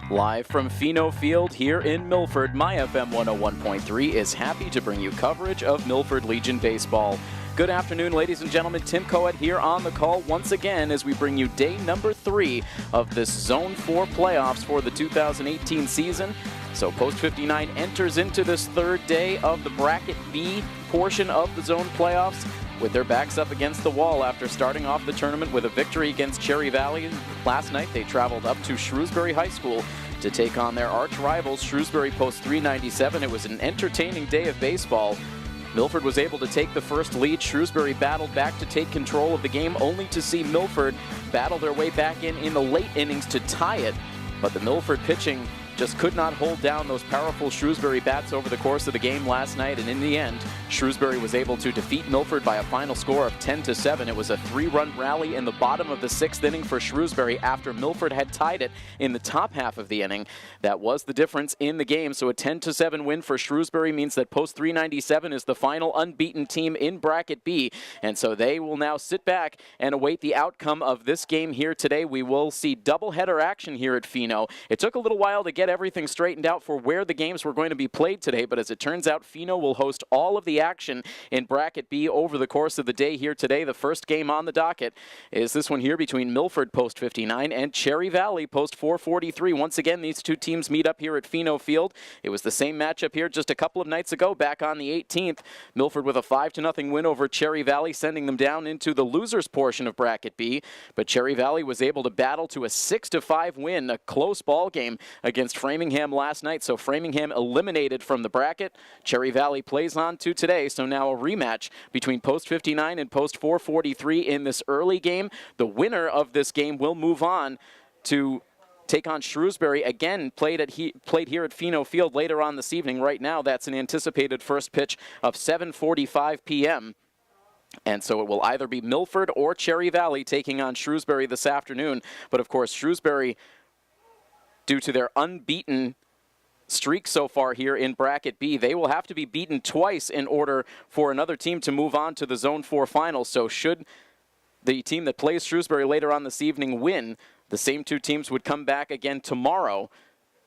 Live from Pheno Field here in Milford, My FM 101.3 is happy to bring you coverage of Milford Legion baseball. Good afternoon, ladies and gentlemen. Tim Caouette here on the call once again as we bring you day number 3 of this Zone 4 playoffs for the 2018 season. So Post 59 enters into this third day of the Bracket B portion of the Zone playoffs with their backs up against the wall after starting off the tournament with a victory against Cherry Valley. Last night they traveled up to Shrewsbury High School to take on their arch rivals, Shrewsbury Post 397. It was an entertaining day of baseball. Milford was able to take the first lead. Shrewsbury battled back to take control of the game, only to see Milford battle their way back in the late innings to tie it. But the Milford pitching just could not hold down those powerful Shrewsbury bats over the course of the game last night, and in the end, Shrewsbury was able to defeat Milford by a final score of 10-7. It was a 3-run rally in the bottom of the 6th inning for Shrewsbury after Milford had tied it in the top half of the inning. That was the difference in the game, so a 10-7 win for Shrewsbury means that Post 397 is the final unbeaten team in Bracket B, and so they will now sit back and await the outcome of this game here today. We will see doubleheader action here at Pheno. It took a little while to get everything straightened out for where the games were going to be played today, but as it turns out, Pheno will host all of the action in Bracket B over the course of the day here today. The first game on the docket is this one here between Milford Post 59 and Cherry Valley Post 443. Once again, these two teams meet up here at Pheno Field. It was the same matchup here just a couple of nights ago, back on the 18th. Milford with a 5-0 win over Cherry Valley, sending them down into the losers portion of Bracket B, but Cherry Valley was able to battle to a 6-5 win, a close ball game against Framingham last night. So Framingham eliminated from the bracket. Cherry Valley plays on to today, so now a rematch between Post 59 and Post 443 in this early game. The winner of this game will move on to take on Shrewsbury, again played here at Pheno Field later on this evening. Right now, that's an anticipated first pitch of 7:45 p.m. And so it will either be Milford or Cherry Valley taking on Shrewsbury this afternoon. But of course, Shrewsbury, due to their unbeaten streak so far here in Bracket B, they will have to be beaten twice in order for another team to move on to the Zone 4 finals. So should the team that plays Shrewsbury later on this evening win, the same two teams would come back again tomorrow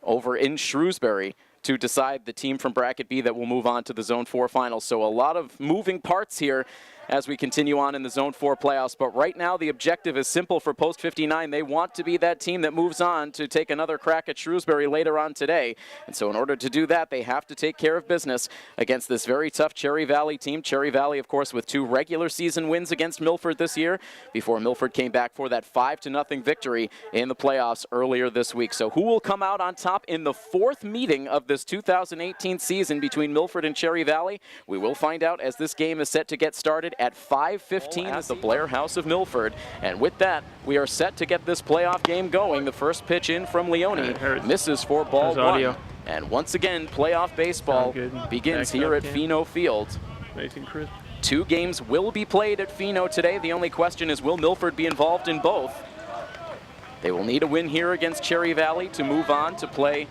over in Shrewsbury to decide the team from Bracket B that will move on to the Zone 4 finals. So a lot of moving parts here as we continue on in the Zone 4 playoffs. But right now, the objective is simple for Post 59. They want to be that team that moves on to take another crack at Shrewsbury later on today. And so in order to do that, they have to take care of business against this very tough Cherry Valley team. Cherry Valley, of course, with 2 regular season wins against Milford this year, before Milford came back for that 5-0 victory in the playoffs earlier this week. So who will come out on top in the 4th meeting of this 2018 season between Milford and Cherry Valley? We will find out as this game is set to get started at 5:15 at the Blair House of Milford. And with that, we are set to get this playoff game going. The first pitch in from Leone misses for ball 1. And once again, playoff baseball begins here at Pheno Field. 2 games will be played at Pheno today. The only question is, will Milford be involved in both? They will need a win here against Cherry Valley to move on to play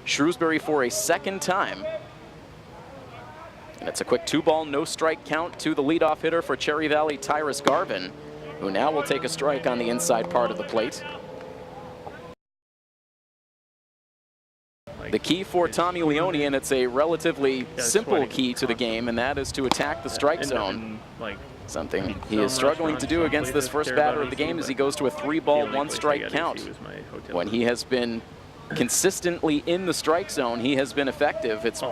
Shrewsbury for a second time. And it's a quick 2-ball, no-strike count to the leadoff hitter for Cherry Valley, Tyrus Garvin, who now will take a strike on the inside part of the plate. The key for Tommy Leone, and it's a relatively simple key to the game, and that is to attack the strike zone. Something he is struggling to do against this first batter of the game as he goes to a 3-ball, 1-strike count. When he has been consistently in the strike zone, he has been effective. It's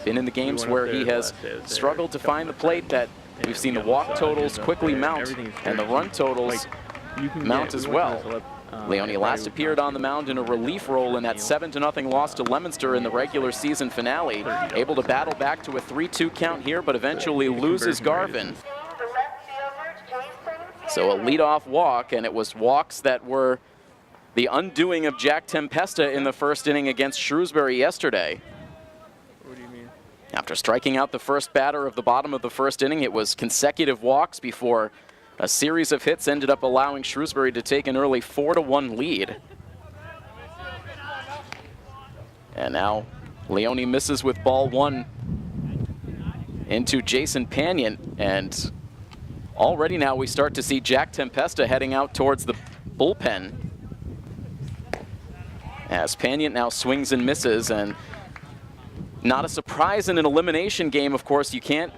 been in the games where he has struggled to find the plate that we've seen the walk totals quickly mount and the run totals mount as well. Leone last appeared on the mound in a relief role in that 7-0 loss to Leominster in the regular season finale. Able to battle back to a 3-2 count here, but eventually loses Garvin. So a leadoff walk, and it was walks that were the undoing of Jack Tempesta in the first inning against Shrewsbury yesterday. What do you mean? After striking out the first batter of the bottom of the first inning, it was consecutive walks before a series of hits ended up allowing Shrewsbury to take an early 4-1 lead. And now Leone misses with ball 1 into Jason Panion, and already now we start to see Jack Tempesta heading out towards the bullpen. as Panion now swings and misses, and not a surprise in an elimination game. Of course, you can't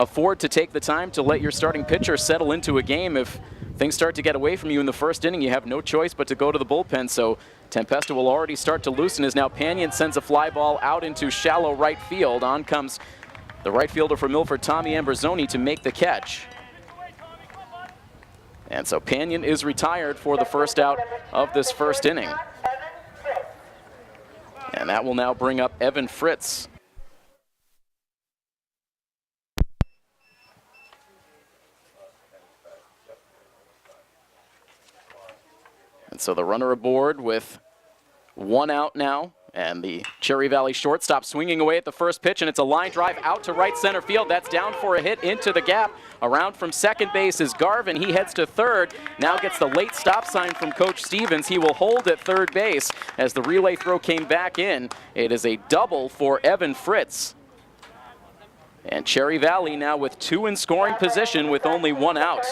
afford to take the time to let your starting pitcher settle into a game. If things start to get away from you in the first inning, you have no choice but to go to the bullpen. So Tempesta will already start to loosen as now Panion sends a fly ball out into shallow right field. On comes the right fielder for Milford, Tommy Ambrosoni, to make the catch. And so Panion is retired for the first out of this first inning. And that will now bring up Evan Fritz. And so the runner aboard with one out now, and the Cherry Valley shortstop swinging away at the first pitch, and it's a line drive out to right center field. That's down for a hit into the gap. Around from second base is Garvin. He heads to third. Now gets the late stop sign from Coach Stevens. He will hold at third base as the relay throw came back in. It is a double for Evan Fritz. And Cherry Valley now with two in scoring position with only one out.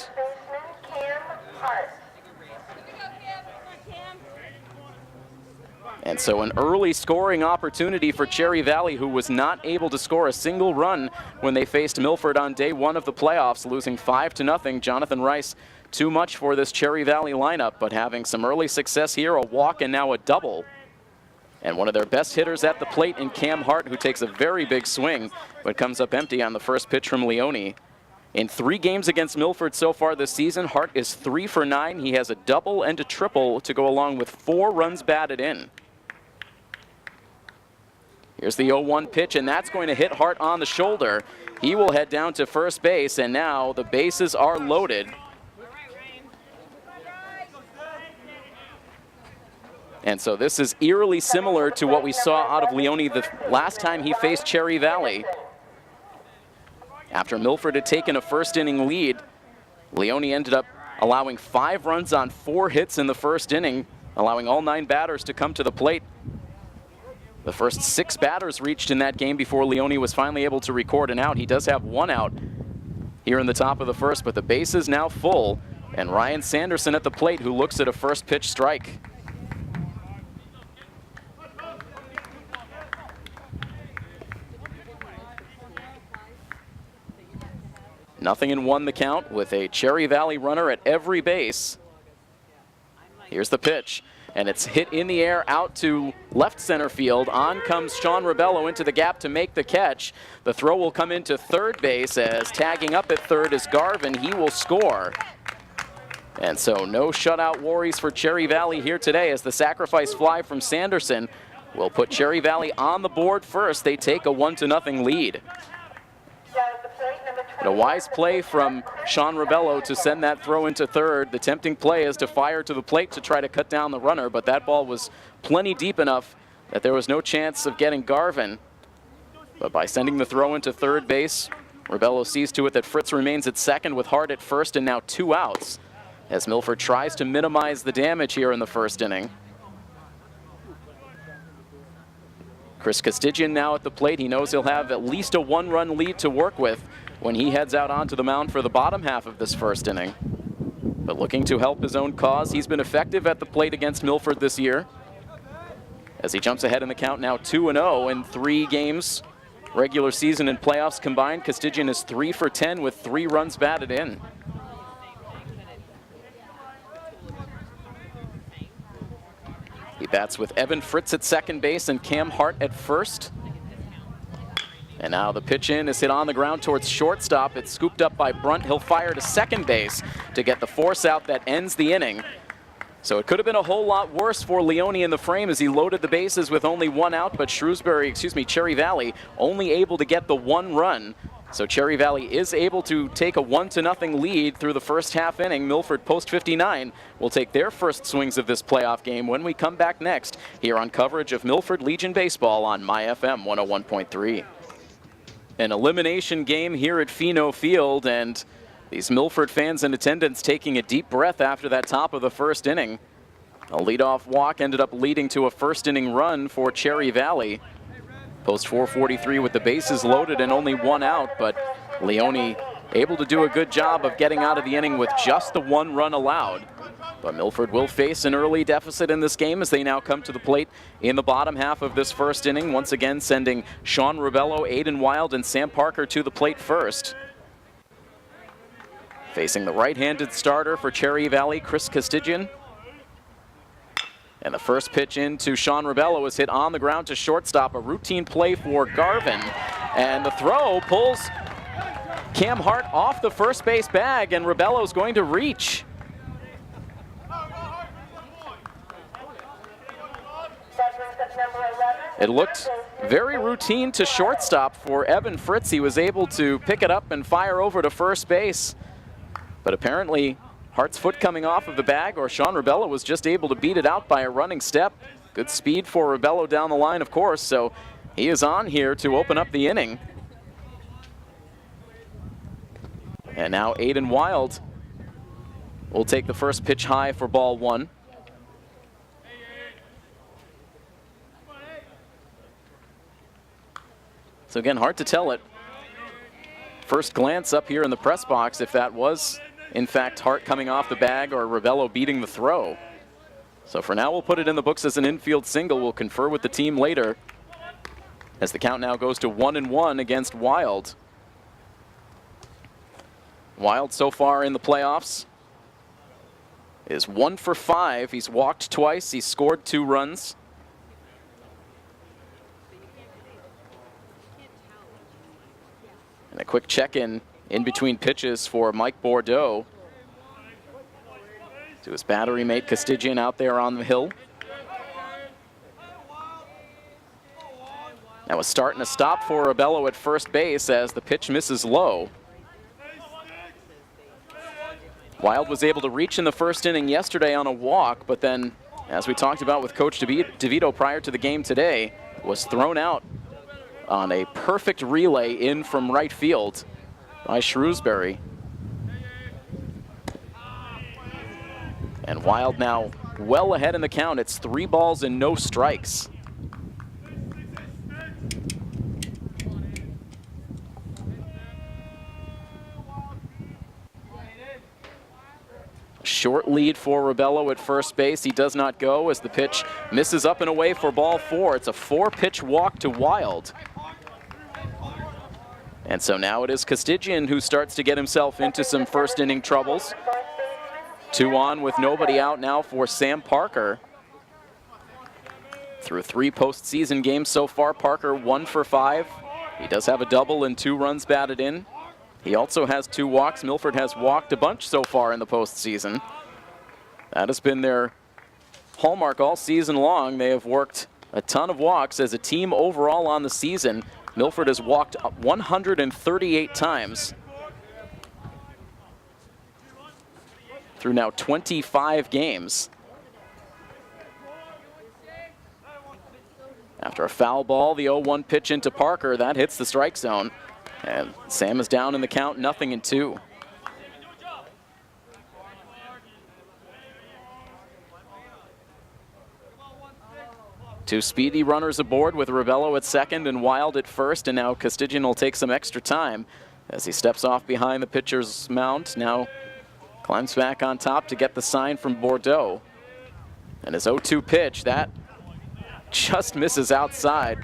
And so an early scoring opportunity for Cherry Valley, who was not able to score a single run when they faced Milford on day one of the playoffs, losing 5-0. Jonathan Rice, too much for this Cherry Valley lineup, but having some early success here, a walk and now a double. And one of their best hitters at the plate in Cam Hart, who takes a very big swing, but comes up empty on the first pitch from Leone. In 3 games against Milford so far this season, Hart is 3 for 9. He has a double and a triple to go along with 4 runs batted in. Here's the 0-1 pitch, and that's going to hit Hart on the shoulder. He will head down to first base, and now the bases are loaded. And so this is eerily similar to what we saw out of Leone the last time he faced Cherry Valley. After Milford had taken a first inning lead, Leone ended up allowing 5 runs on 4 hits in the first inning, allowing all 9 batters to come to the plate. The first 6 batters reached in that game before Leone was finally able to record an out. He does have 1 out here in the top of the first, but the base is now full, and Ryan Sanderson at the plate, who looks at a first pitch strike. Nothing in 1 the count with a Cherry Valley runner at every base. Here's the pitch. And it's hit in the air out to left center field. On comes Sean Rebello into the gap to make the catch. The throw will come into third base as tagging up at third is Garvin. He will score. And so no shutout worries for Cherry Valley here today, as the sacrifice fly from Sanderson will put Cherry Valley on the board first. They take a 1-0 lead. And a wise play from Sean Rebello to send that throw into third. The tempting play is to fire to the plate to try to cut down the runner, but that ball was plenty deep enough that there was no chance of getting Garvin. But by sending the throw into third base, Rebello sees to it that Fritz remains at second with Hart at first, and now 2 outs as Milford tries to minimize the damage here in the first inning. Chris Costigian now at the plate. He knows he'll have at least a 1-run lead to work with when he heads out onto the mound for the bottom half of this first inning. But looking to help his own cause, he's been effective at the plate against Milford this year, as he jumps ahead in the count now 2-0 in 3 games. Regular season and playoffs combined, Costigian is 3 for 10 with 3 runs batted in. He bats with Evan Fritz at second base and Cam Hart at first. And now the pitch in is hit on the ground towards shortstop. It's scooped up by Brunt. He'll fire to second base to get the force out that ends the inning. So it could have been a whole lot worse for Leone in the frame as he loaded the bases with only 1 out, but Cherry Valley only able to get the 1 run. So Cherry Valley is able to take a 1-0 lead through the first half inning. Milford post 59 will take their first swings of this playoff game when we come back next here on coverage of Milford Legion Baseball on MyFM 101.3. An elimination game here at Pheno Field, and these Milford fans in attendance taking a deep breath after that top of the first inning. A leadoff walk ended up leading to a first inning run for Cherry Valley. Post 443 with the bases loaded and only 1 out, but Leone able to do a good job of getting out of the inning with just the 1 run allowed. But Milford will face an early deficit in this game as they now come to the plate in the bottom half of this first inning, once again sending Sean Ribello, Aiden Wild, and Sam Parker to the plate first. Facing the right-handed starter for Cherry Valley, Chris Castigian. And the first pitch into Sean Ribello is hit on the ground to shortstop, a routine play for Garvin. And the throw pulls Cam Hart off the first base bag, and Ribello's going to reach. It looked very routine to shortstop for Evan Fritz. He was able to pick it up and fire over to first base. But apparently, Hart's foot coming off of the bag, or Sean Ribello was just able to beat it out by a running step. Good speed for Ribello down the line, of course, so he is on here to open up the inning. And now Aiden Wild will take the first pitch high for ball one. So again, hard to tell it. First glance up here in the press box if that was, in fact, Hart coming off the bag or Ribello beating the throw. So for now, we'll put it in the books as an infield single. We'll confer with the team later as the count now goes to 1-1 against Wild. Wild so far in the playoffs is 1 for 5. He's walked twice. He's scored 2 runs. And a quick check-in between pitches for Mike Bordeaux to his battery mate Castigian out there on the hill. Now a start and a stop for Ribello at first base as the pitch misses low. Wild was able to reach in the first inning yesterday on a walk, but then, as we talked about with Coach DeVito prior to the game today, was thrown out on a perfect relay in from right field by Shrewsbury. And Wild now well ahead in the count. It's 3 balls and no strikes. Short lead for Ribello at first base. He does not go as the pitch misses up and away for ball 4. It's a 4-pitch walk to Wild. And so now it is Castigian who starts to get himself into some first inning troubles. 2 on with nobody out now for Sam Parker. Through 3 postseason games so far, Parker 1 for 5. He does have a double and 2 runs batted in. He also has 2 walks. Milford has walked a bunch so far in the postseason. That has been their hallmark all season long. They have worked a ton of walks as a team overall on the season. Milford has walked 138 times through now 25 games. After a foul ball, the 0-1 pitch into Parker, that hits the strike zone. And Sam is down in the count, 0-2. Two speedy runners aboard with Ribello at second and Wild at first, and now Castigian will take some extra time as he steps off behind the pitcher's mound. Now climbs back on top to get the sign from Bordeaux. And his 0-2 pitch, that just misses outside.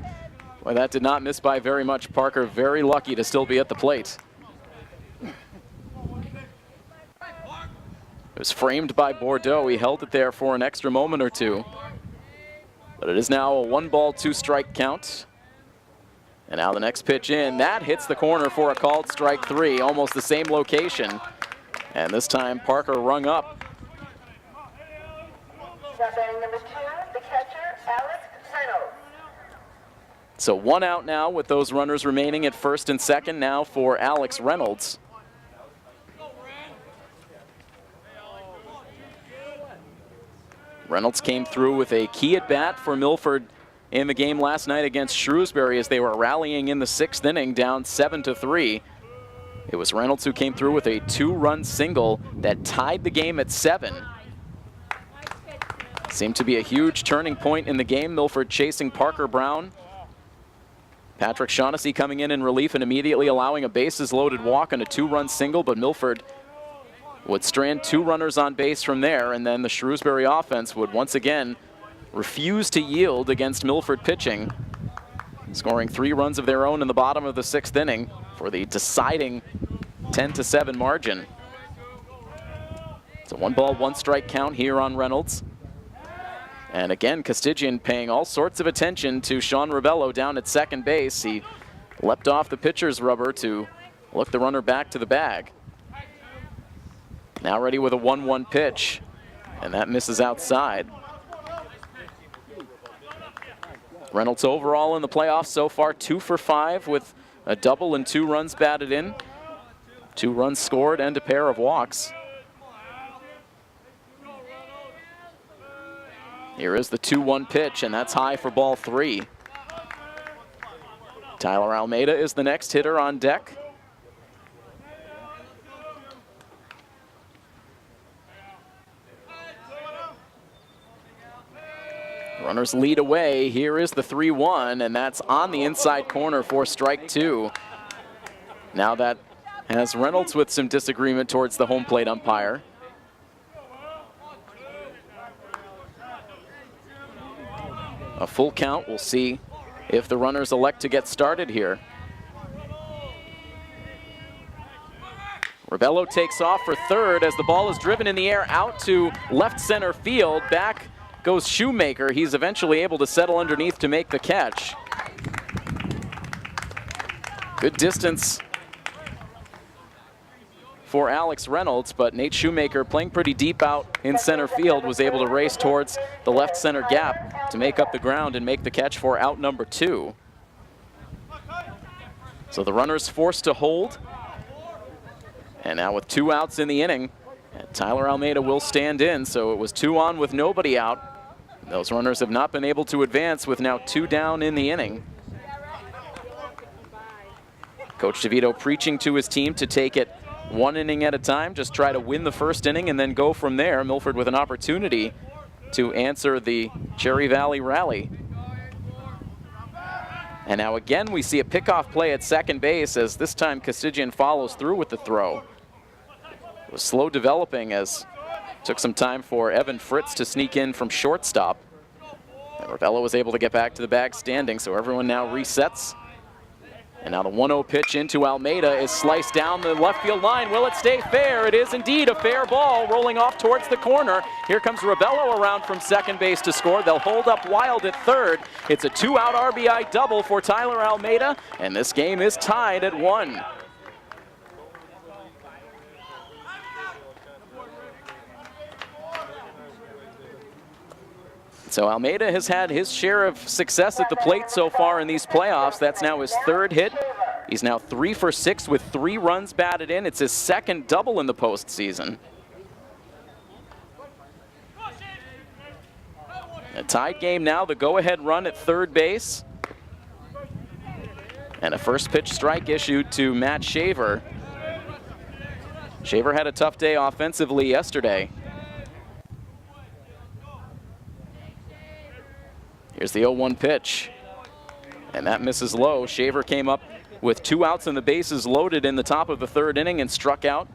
Well, that did not miss by very much. Parker very lucky to still be at the plate. It was framed by Bordeaux. He held it there for an extra moment or two. But it is now a 1-ball, 2-strike count. And now the next pitch in, that hits the corner for a called strike 3, almost the same location. And this time Parker rung up. Number 2, the catcher, Alex Reynolds. So 1 out now with those runners remaining at first and second now for Alex Reynolds. Reynolds came through with a key at bat for Milford in the game last night against Shrewsbury as they were rallying in the 6th inning down 7-3. It was Reynolds who came through with a 2-run single that tied the game at 7. Seemed to be a huge turning point in the game. Milford chasing Parker Brown. Patrick Shaughnessy coming in relief and immediately allowing a bases-loaded walk on a 2-run single, but Milford would strand 2 runners on base from there, and then the Shrewsbury offense would once again refuse to yield against Milford pitching, scoring 3 runs of their own in the bottom of the 6th inning for the deciding 10-7 margin. It's a 1-ball, 1-strike count here on Reynolds. And again, Castigian paying all sorts of attention to Sean Rebello down at second base. He leapt off the pitcher's rubber to look the runner back to the bag. Now ready with a 1-1 pitch, and that misses outside. Reynolds overall in the playoffs so far 2 for 5 with a double and 2 runs batted in. 2 runs scored and a pair of walks. Here is the 2-1 pitch, and that's high for ball 3. Tyler Almeida is the next hitter on deck. Runners lead away. Here is the 3-1, and that's on the inside corner for strike 2. Now that has Reynolds with some disagreement towards the home plate umpire. A full count. We'll see if the runners elect to get started here. Rebello takes off for third as the ball is driven in the air out to left center field. Back goes Shoemaker. He's eventually able to settle underneath to make the catch. Good distance for Alex Reynolds, but Nate Shoemaker, playing pretty deep out in center field, was able to race towards the left center gap to make up the ground and make the catch for out number 2. So the runner's forced to hold. And now with 2 outs in the inning, Tyler Almeida will stand in, so it was 2 on with nobody out. Those runners have not been able to advance with now 2 down in the inning. Coach DeVito preaching to his team to take it 1 inning at a time, just try to win the first inning and then go from there. Milford with an opportunity to answer the Cherry Valley rally. And now again we see a pickoff play at second base, as this time Castigian follows through with the throw. It was slow developing as it took some time for Evan Fritz to sneak in from shortstop. And Rebello was able to get back to the bag standing, so everyone now resets. And now the 1-0 pitch into Almeida is sliced down the left field line. Will it stay fair? It is indeed a fair ball, rolling off towards the corner. Here comes Rebello around from second base to score. They'll hold up Wild at third. It's a 2-out RBI double for Tyler Almeida, and this game is tied at 1. So Almeida has had his share of success at the plate so far in these playoffs. That's now his 3rd hit. He's now 3 for 6 with 3 runs batted in. It's his 2nd double in the postseason. A tied game now, the go-ahead run at third base. And a first pitch strike issued to Matt Shaver. Shaver had a tough day offensively yesterday. Here's the 0-1 pitch, and that misses low. Shaver came up with 2 outs and the bases loaded in the top of the 3rd inning and struck out.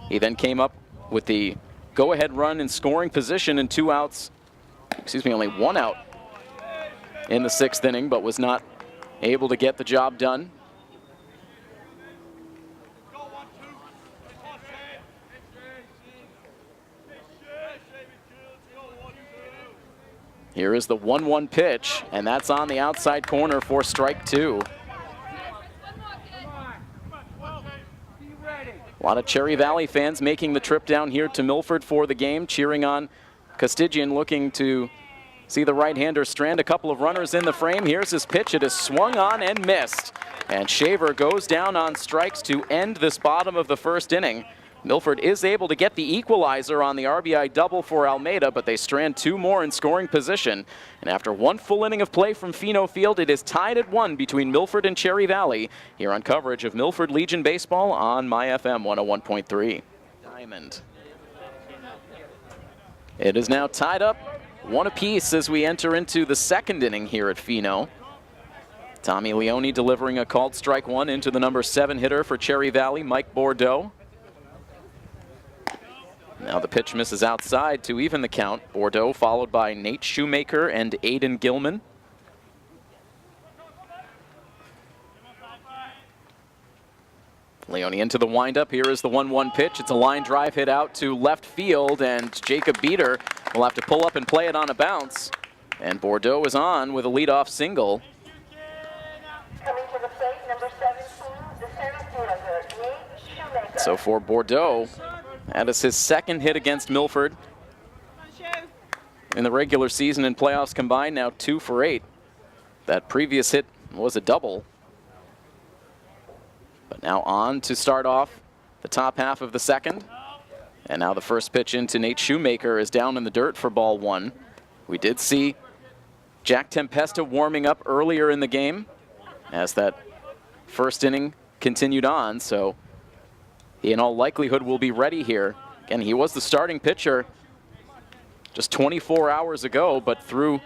He then came up with the go-ahead run in scoring position and 2 outs, only 1 out in the 6th inning, but was not able to get the job done. Here is the 1-1 pitch, and that's on the outside corner for strike 2. A lot of Cherry Valley fans making the trip down here to Milford for the game, cheering on Castigian, looking to see the right-hander strand a couple of runners in the frame. Here's his pitch. It is swung on and missed. And Shaver goes down on strikes to end this bottom of the 1st inning. Milford is able to get the equalizer on the RBI double for Almeida, but they strand 2 more in scoring position. And after 1 full inning of play from Fino Field, it is tied at 1 between Milford and Cherry Valley here on coverage of Milford Legion Baseball on My FM 101.3. Diamond. It is now tied up 1 apiece as we enter into the 2nd inning here at Fino. Tommy Leone delivering a called strike 1 into the number 7 hitter for Cherry Valley, Mike Bordeaux. Now the pitch misses outside to even the count. Bordeaux followed by Nate Shoemaker and Aiden Gilman. Leone into the windup. Here is the 1-1 pitch. It's a line drive hit out to left field, and Jacob Beater will have to pull up and play it on a bounce. And Bordeaux is on with a leadoff single. Coming to the plate, number 17, the center fielder, Nate Shoemaker. So for Bordeaux, that is his second hit against Milford in the regular season and playoffs combined, now 2 for 8. That previous hit was a double. But now on to start off the top half of the second. And now the first pitch into Nate Shoemaker is down in the dirt for ball 1. We did see Jack Tempesta warming up earlier in the game as that first inning continued on, so he in all likelihood will be ready here. Again, he was the starting pitcher just 24 hours ago, but threw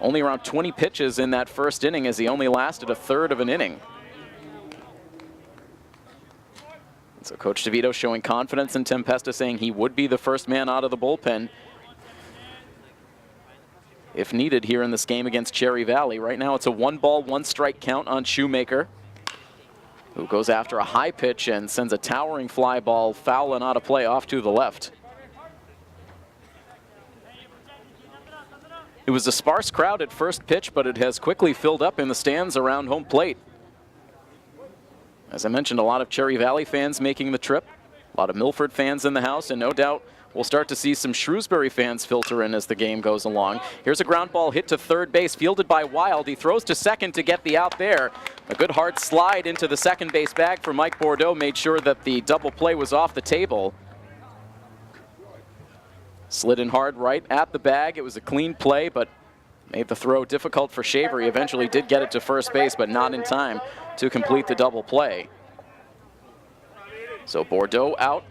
only around 20 pitches in that first inning as he only lasted a third of an inning. So Coach DeVito showing confidence in Tempesta, saying he would be the first man out of the bullpen if needed here in this game against Cherry Valley. Right now it's a 1-ball, 1-strike count on Shoemaker, who goes after a high pitch and sends a towering fly ball foul and out of play off to the left. It was a sparse crowd at first pitch, but it has quickly filled up in the stands around home plate. As I mentioned, a lot of Cherry Valley fans making the trip, a lot of Milford fans in the house, and no doubt we'll start to see some Shrewsbury fans filter in as the game goes along. Here's a ground ball hit to third base, fielded by Wild. He throws to second to get the out there. A good hard slide into the second base bag for Mike Bordeaux made sure that the double play was off the table. Slid in hard right at the bag. It was a clean play, but made the throw difficult for Shaver. He eventually did get it to first base, but not in time to complete the double play. So Bordeaux out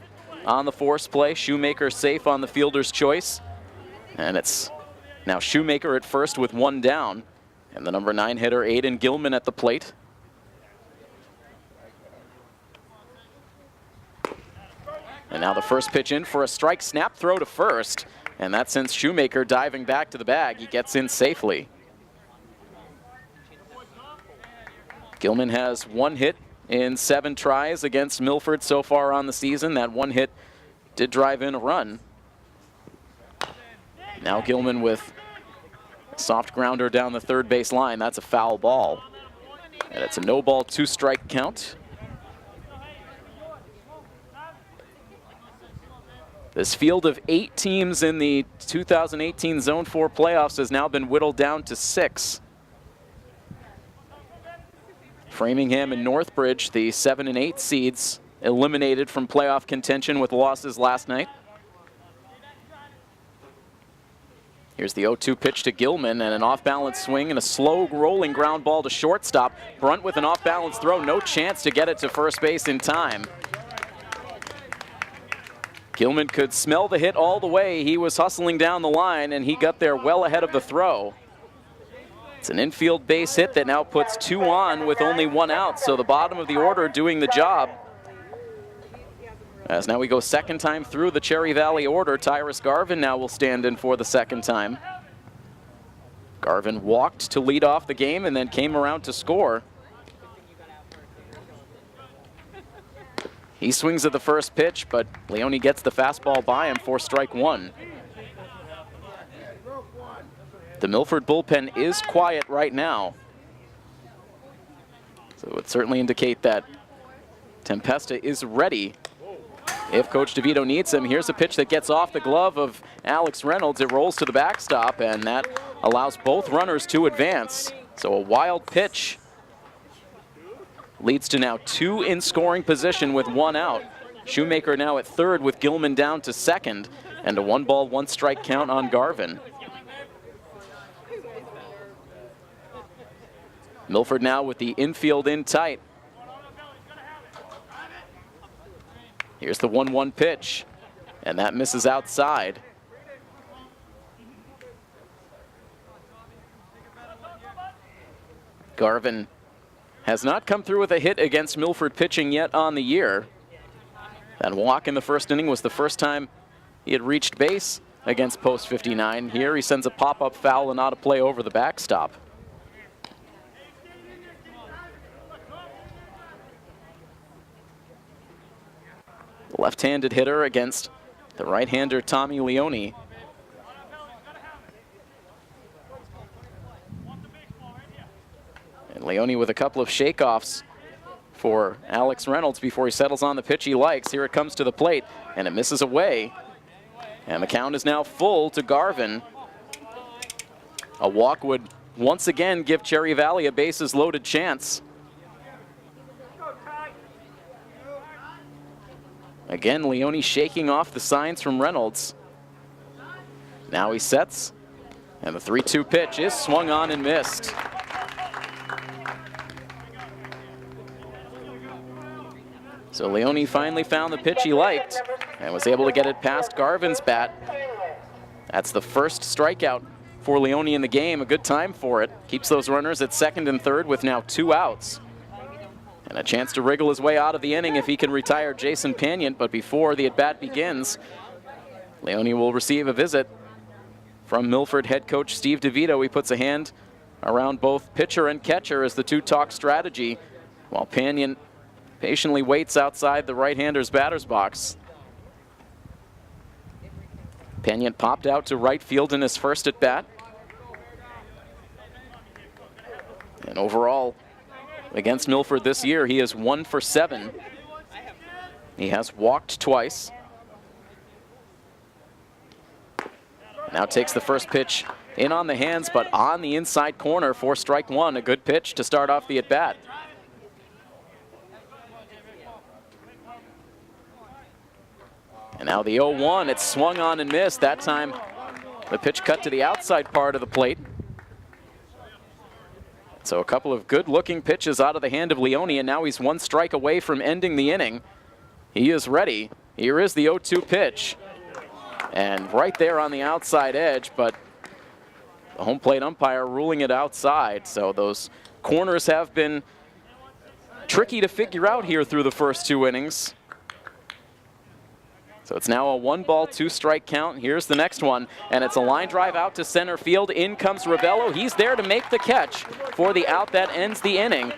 on the force play. Shoemaker safe on the fielder's choice. And it's now Shoemaker at first with 1 down. And the number 9 hitter, Aiden Gilman, at the plate. And now the first pitch in for a strike, snap throw to first. And that sends Shoemaker diving back to the bag. He gets in safely. Gilman has 1 hit in 7 tries against Milford so far on the season. That 1 hit did drive in a run. Now Gilman with a soft grounder down the third base line. That's a foul ball. And it's a no-ball, 2-strike count. This field of 8 teams in the 2018 Zone 4 playoffs has now been whittled down to 6. Framingham and Northbridge, the 7 and 8 seeds, eliminated from playoff contention with losses last night. Here's the 0-2 pitch to Gilman, and an off-balance swing and a slow rolling ground ball to shortstop. Brunt with an off-balance throw, no chance to get it to first base in time. Gilman could smell the hit all the way. He was hustling down the line, and he got there well ahead of the throw. It's an infield base hit that now puts 2 on with only 1 out, so the bottom of the order doing the job. As now we go second time through the Cherry Valley order, Tyrus Garvin now will stand in for the second time. Garvin walked to lead off the game and then came around to score. He swings at the first pitch, but Leone gets the fastball by him for strike 1. The Milford bullpen is quiet right now, so it would certainly indicate that Tempesta is ready if Coach DeVito needs him. Here's a pitch that gets off the glove of Alex Reynolds. It rolls to the backstop, and that allows both runners to advance. So a wild pitch leads to now 2 in scoring position with 1 out. Shoemaker now at third with Gilman down to second, and a 1-ball, 1-strike count on Garvin. Milford now with the infield in tight. Here's the 1-1 pitch, and that misses outside. Garvin has not come through with a hit against Milford pitching yet on the year. That walk in the first inning was the first time he had reached base against post 59. Here he sends a pop-up foul and not a play over the backstop. The left-handed hitter against the right-hander Tommy Leone. And Leone with a couple of shakeoffs for Alex Reynolds before he settles on the pitch he likes. Here it comes to the plate, and it misses away. And the count is now full to Garvin. A walk would once again give Cherry Valley a bases-loaded chance. Again, Leone shaking off the signs from Reynolds. Now he sets, and the 3-2 pitch is swung on and missed. So Leone finally found the pitch he liked and was able to get it past Garvin's bat. That's the first strikeout for Leone in the game. A good time for it. Keeps those runners at second and third with now 2 outs. And a chance to wriggle his way out of the inning if he can retire Jason Panion. But before the at-bat begins, Leone will receive a visit from Milford head coach Steve DeVito. He puts a hand around both pitcher and catcher as the two talk strategy, while Panion patiently waits outside the right-hander's batter's box. Panion popped out to right field in his first at-bat. And overall, against Milford this year, he is 1 for 7. He has walked twice. Now takes the first pitch in on the hands, but on the inside corner for strike one. A good pitch to start off the at-bat. And now the 0-1, it's swung on and missed. That time the pitch cut to the outside part of the plate. So a couple of good-looking pitches out of the hand of Leone, and now he's 1 strike away from ending the inning. He is ready. Here is the 0-2 pitch. And right there on the outside edge, but the home plate umpire ruling it outside. So those corners have been tricky to figure out here through the first 2 innings. So it's now a 1-ball, 2-strike count. Here's the next one, and it's a line drive out to center field. In comes Ravello. He's there to make the catch for the out that ends the inning.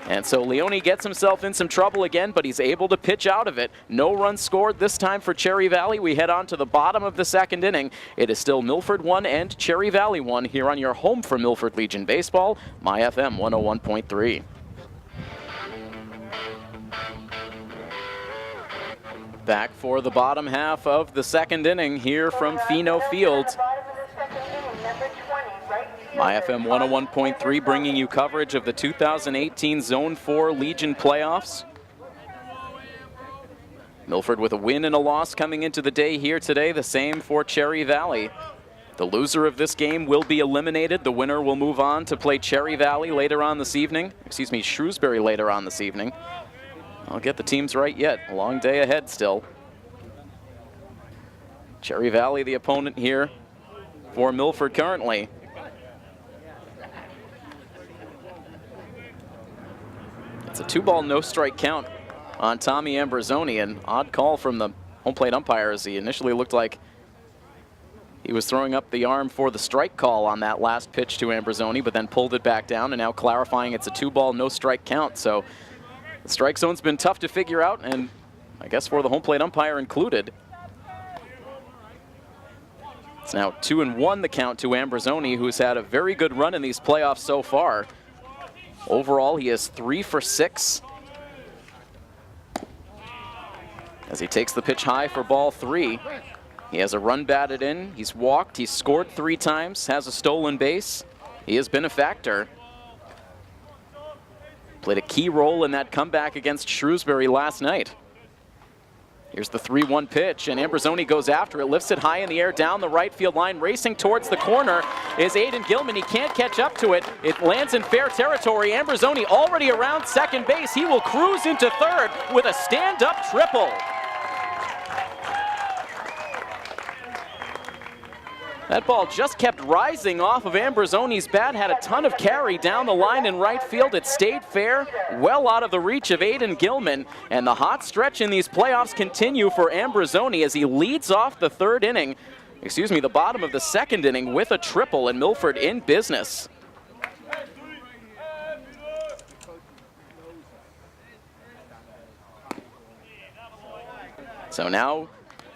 And so Leone gets himself in some trouble again, but he's able to pitch out of it. No runs scored this time for Cherry Valley. We head on to the bottom of the second inning. It is still Milford 1 and Cherry Valley 1 here on your home for Milford Legion Baseball, My FM 101.3. Back for the bottom half of the second inning here from Fino Field. My FM 101.3 bringing you coverage of the 2018 Zone 4 Legion playoffs. Milford with a win and a loss coming into the day here today. The same for Cherry Valley. The loser of this game will be eliminated. The winner will move on to play Cherry Valley later on this evening. Excuse me, Shrewsbury later on this evening. I'll get the teams right yet. A long day ahead still. Cherry Valley, the opponent here for Milford currently. It's a 2-ball, no-strike count on Tommy Ambrosoni. An odd call from the home plate umpire as he initially looked like he was throwing up the arm for the strike call on that last pitch to Ambrosoni, but then pulled it back down and now clarifying it's a 2-ball, no-strike count. So the strike zone's been tough to figure out, and I guess for the home plate umpire included. It's now 2-1 the count to Ambrosoni, who's had a very good run in these playoffs so far. Overall, he is 3 for 6. As he takes the pitch high for ball 3. He has a run batted in, he's walked, he's scored 3 times, has a stolen base. He has been a factor. Played a key role in that comeback against Shrewsbury last night. Here's the 3-1 pitch, and Ambrosoni goes after it, lifts it high in the air down the right field line. Racing towards the corner is Aiden Gilman. He can't catch up to it. It lands in fair territory. Ambrosoni already around second base. He will cruise into third with a stand-up triple. That ball just kept rising off of Ambrosoni's bat, had a ton of carry down the line in right field. It stayed fair, well out of the reach of Aiden Gilman, and the hot stretch in these playoffs continue for Ambrosoni as he leads off the the bottom of the second inning with a triple, and Milford in business. So now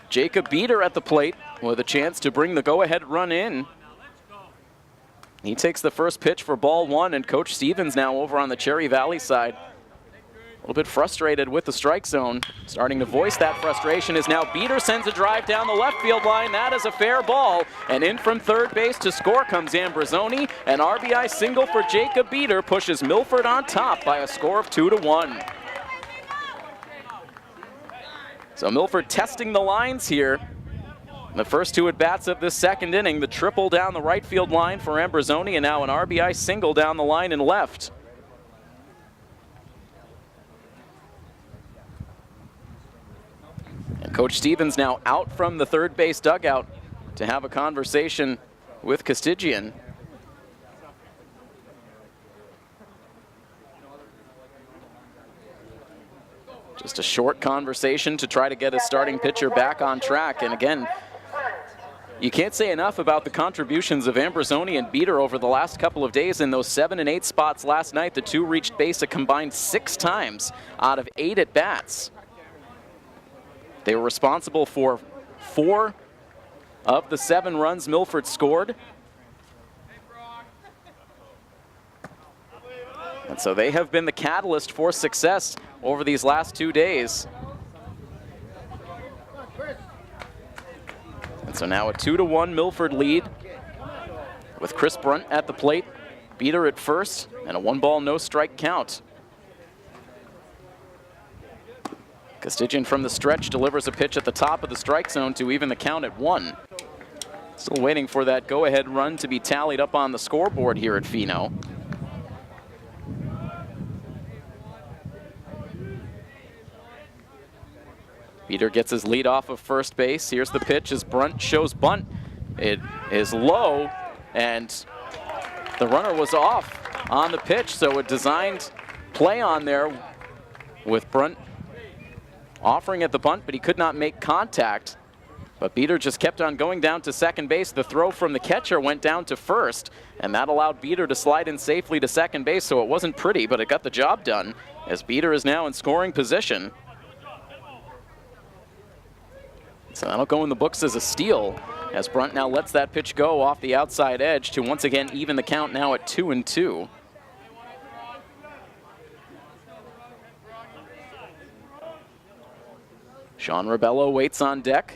Jacob Beater at the plate with a chance to bring the go-ahead run in. He takes the first pitch for ball one, and Coach Stevens now over on the Cherry Valley side. A little bit frustrated with the strike zone. Starting to voice that frustration is now Beater sends a drive down the left field line. That is a fair ball. And in from third base to score comes Ambrosoni. An RBI single for Jacob Beater pushes Milford on top by a score of 2-1. So Milford testing the lines here. The first two at-bats of this second inning, the triple down the right field line for Ambrosoni, and now an RBI single down the line and left. And Coach Stevens now out from the third base dugout to have a conversation with Castigian. Just a short conversation to try to get his starting pitcher back on track. And again, you can't say enough about the contributions of Ambrosoni and Beater over the last couple of days. In those 7 and 8 spots last night, the two reached base a combined 6 times out of 8 at-bats. They were responsible for 4 of the 7 runs Milford scored. And so they have been the catalyst for success over these last 2 days. And so now a 2-1 Milford lead with Chris Brunt at the plate, Beater at first, and a 1-ball no-strike count. Castigian from the stretch delivers a pitch at the top of the strike zone to even the count at 1. Still waiting for that go-ahead run to be tallied up on the scoreboard here at Fino. Beater gets his lead off of first base. Here's the pitch as Brunt shows bunt. It is low, and the runner was off on the pitch, so a designed play on there with Brunt offering at the bunt, but he could not make contact. But Beater just kept on going down to second base. The throw from the catcher went down to first, and that allowed Beater to slide in safely to second base, so it wasn't pretty, but it got the job done, as Beater is now in scoring position. So that'll go in the books as a steal, as Brunt now lets that pitch go off the outside edge to once again even the count now at 2-2. Sean Rebello waits on deck.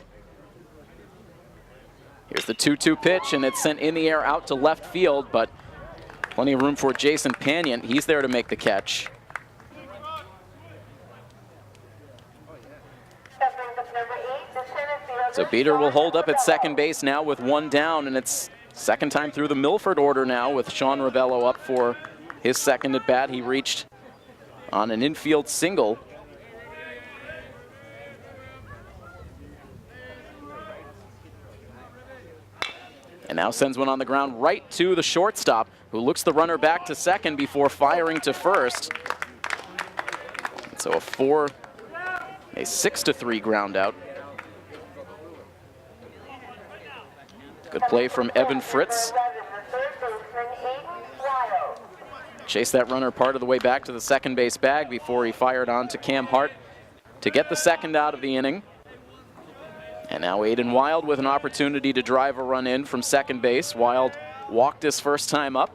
Here's the 2-2 pitch, and it's sent in the air out to left field, but plenty of room for Jason Panion. He's there to make the catch. So Beater will hold up at second base now with 1 down, and it's second time through the Milford order now with Sean Rebello up for his second at bat. He reached on an infield single. And now sends one on the ground right to the shortstop, who looks the runner back to second before firing to first. And so a 6-3 ground out. Good play from Evan Fritz. Chased that runner part of the way back to the second base bag before he fired on to Cam Hart to get the second out of the inning. And now Aiden Wild with an opportunity to drive a run in from second base. Wild walked his first time up.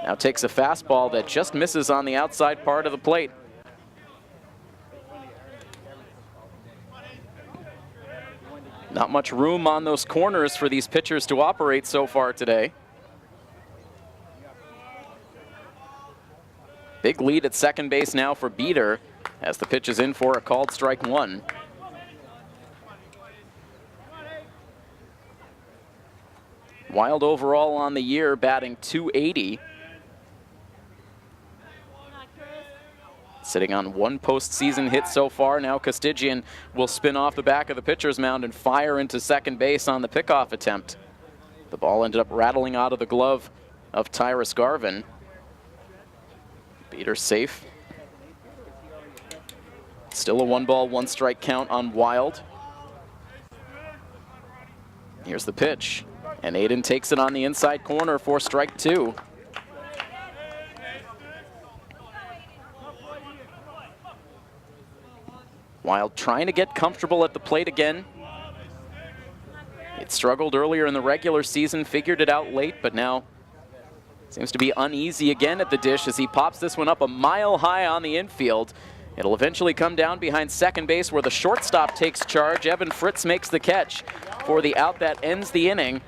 Now takes a fastball that just misses on the outside part of the plate. Not much room on those corners for these pitchers to operate so far today. Big lead at second base now for Beater as the pitch is in for a called strike 1. Wild overall on the year, batting .280. sitting on one postseason hit so far. Now Costigian will spin off the back of the pitcher's mound and fire into second base on the pickoff attempt. The ball ended up rattling out of the glove of Tyrus Garvin. Beater safe. Still a 1-ball, 1-strike count on Wild. Here's the pitch, and Aiden takes it on the inside corner for strike 2. Wild trying to get comfortable at the plate again. It struggled earlier in the regular season, figured it out late, but now seems to be uneasy again at the dish as he pops this one up a mile high on the infield. It'll eventually come down behind second base where the shortstop takes charge. Evan Fritz makes the catch for the out that ends the inning.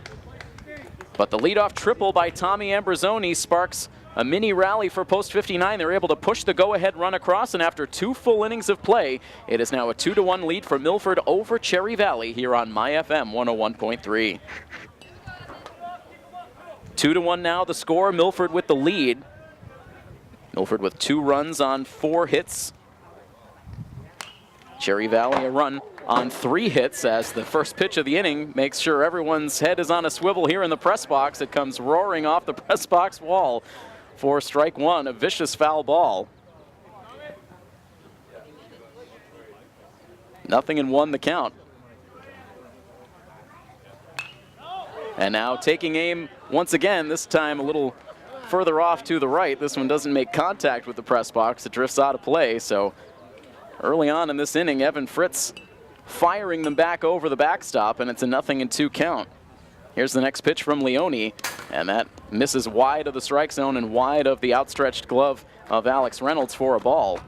But the leadoff triple by Tommy Ambrosoni sparks a mini rally for post 59. They're able to push the go-ahead run across, and after 2 full innings of play, it is now a 2-1 lead for Milford over Cherry Valley here on My FM 101.3. 2-1 now the score. Milford with the lead. Milford with 2 runs on 4 hits. Cherry Valley a run on 3 hits as the first pitch of the inning makes sure everyone's head is on a swivel here in the press box. It comes roaring off the press box wall for strike 1, a vicious foul ball. 0-1 the count. And now taking aim once again, this time a little further off to the right. This one doesn't make contact with the press box. It drifts out of play. So early on in this inning, Evan Fritz firing them back over the backstop, and it's a 0-2 count. Here's the next pitch from Leone, and that misses wide of the strike zone and wide of the outstretched glove of Alex Reynolds for a ball.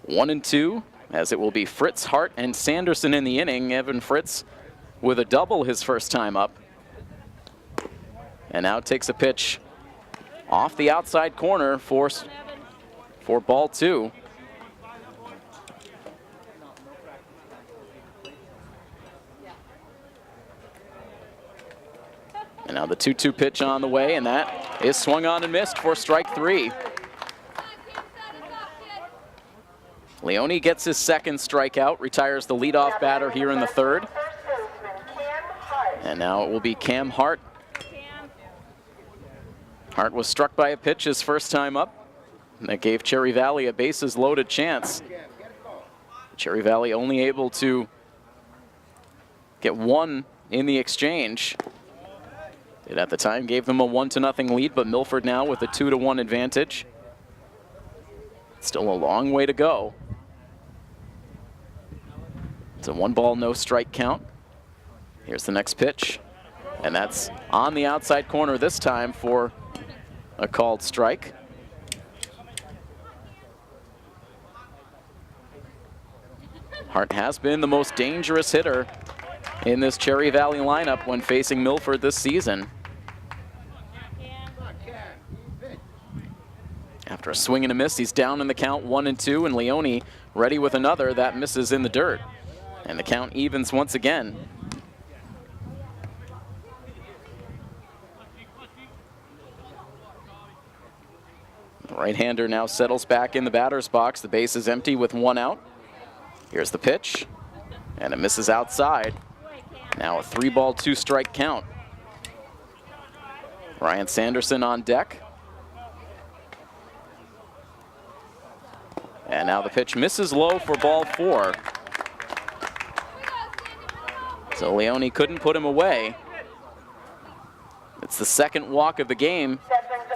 One and 2, as it will be Fritz, Hart, and Sanderson in the inning. Evan Fritz with a double his first time up. And now takes a pitch off the outside corner for ball 2. And now the 2-2 pitch on the way, and that is swung on and missed for strike 3. Leone gets his second strikeout, retires the leadoff batter here in the 3rd. And now it will be Cam Hart. Hart was struck by a pitch his first time up, and that gave Cherry Valley a bases loaded chance. Cherry Valley only able to get 1 in the exchange. It at the time gave them a 1-0 lead, but Milford now with a 2-1 advantage. Still a long way to go. It's a 1-ball, no strike count. Here's the next pitch, and that's on the outside corner this time for a called strike. Hart has been the most dangerous hitter in this Cherry Valley lineup when facing Milford this season. After a swing and a miss, he's down in the count 1-2, and Leone ready with another that misses in the dirt. And the count evens once again. The right-hander now settles back in the batter's box. The base is empty with 1 out. Here's the pitch, and it misses outside. Now a 3-ball, 2-strike count. Ryan Sanderson on deck. And now the pitch misses low for ball 4. So Leone couldn't put him away. It's the second walk of the game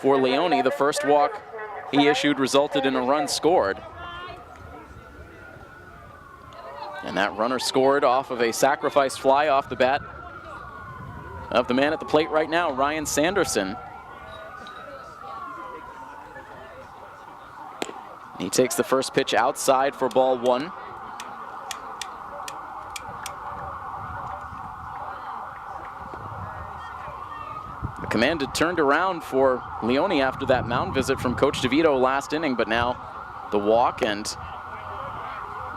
for Leone. The first walk he issued resulted in a run scored. And that runner scored off of a sacrifice fly off the bat of the man at the plate right now, Ryan Sanderson. He takes the first pitch outside for ball 1. The command had turned around for Leone after that mound visit from Coach DeVito last inning, but now the walk, and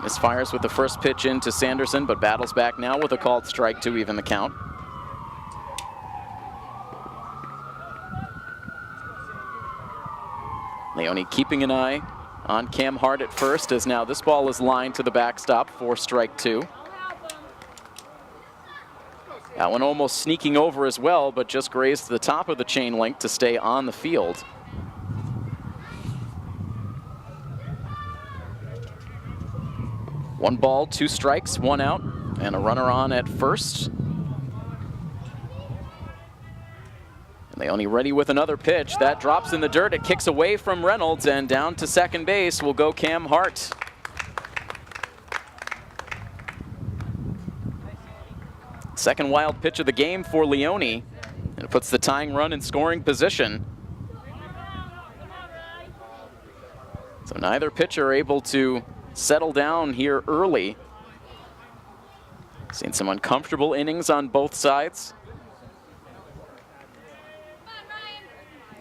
misfires with the first pitch into Sanderson, but battles back now with a called strike to even the count. Leone keeping an eye on Cam Hart at first, as now this ball is lined to the backstop for strike 2. That one almost sneaking over as well, but just grazed the top of the chain link to stay on the field. One ball, 2 strikes, 1 out, and a runner on at first. Leone ready with another pitch. That drops in the dirt. It kicks away from Reynolds, and down to second base will go Cam Hart. Second wild pitch of the game for Leone, and it puts the tying run in scoring position. So neither pitcher able to settle down here early. Seen some uncomfortable innings on both sides.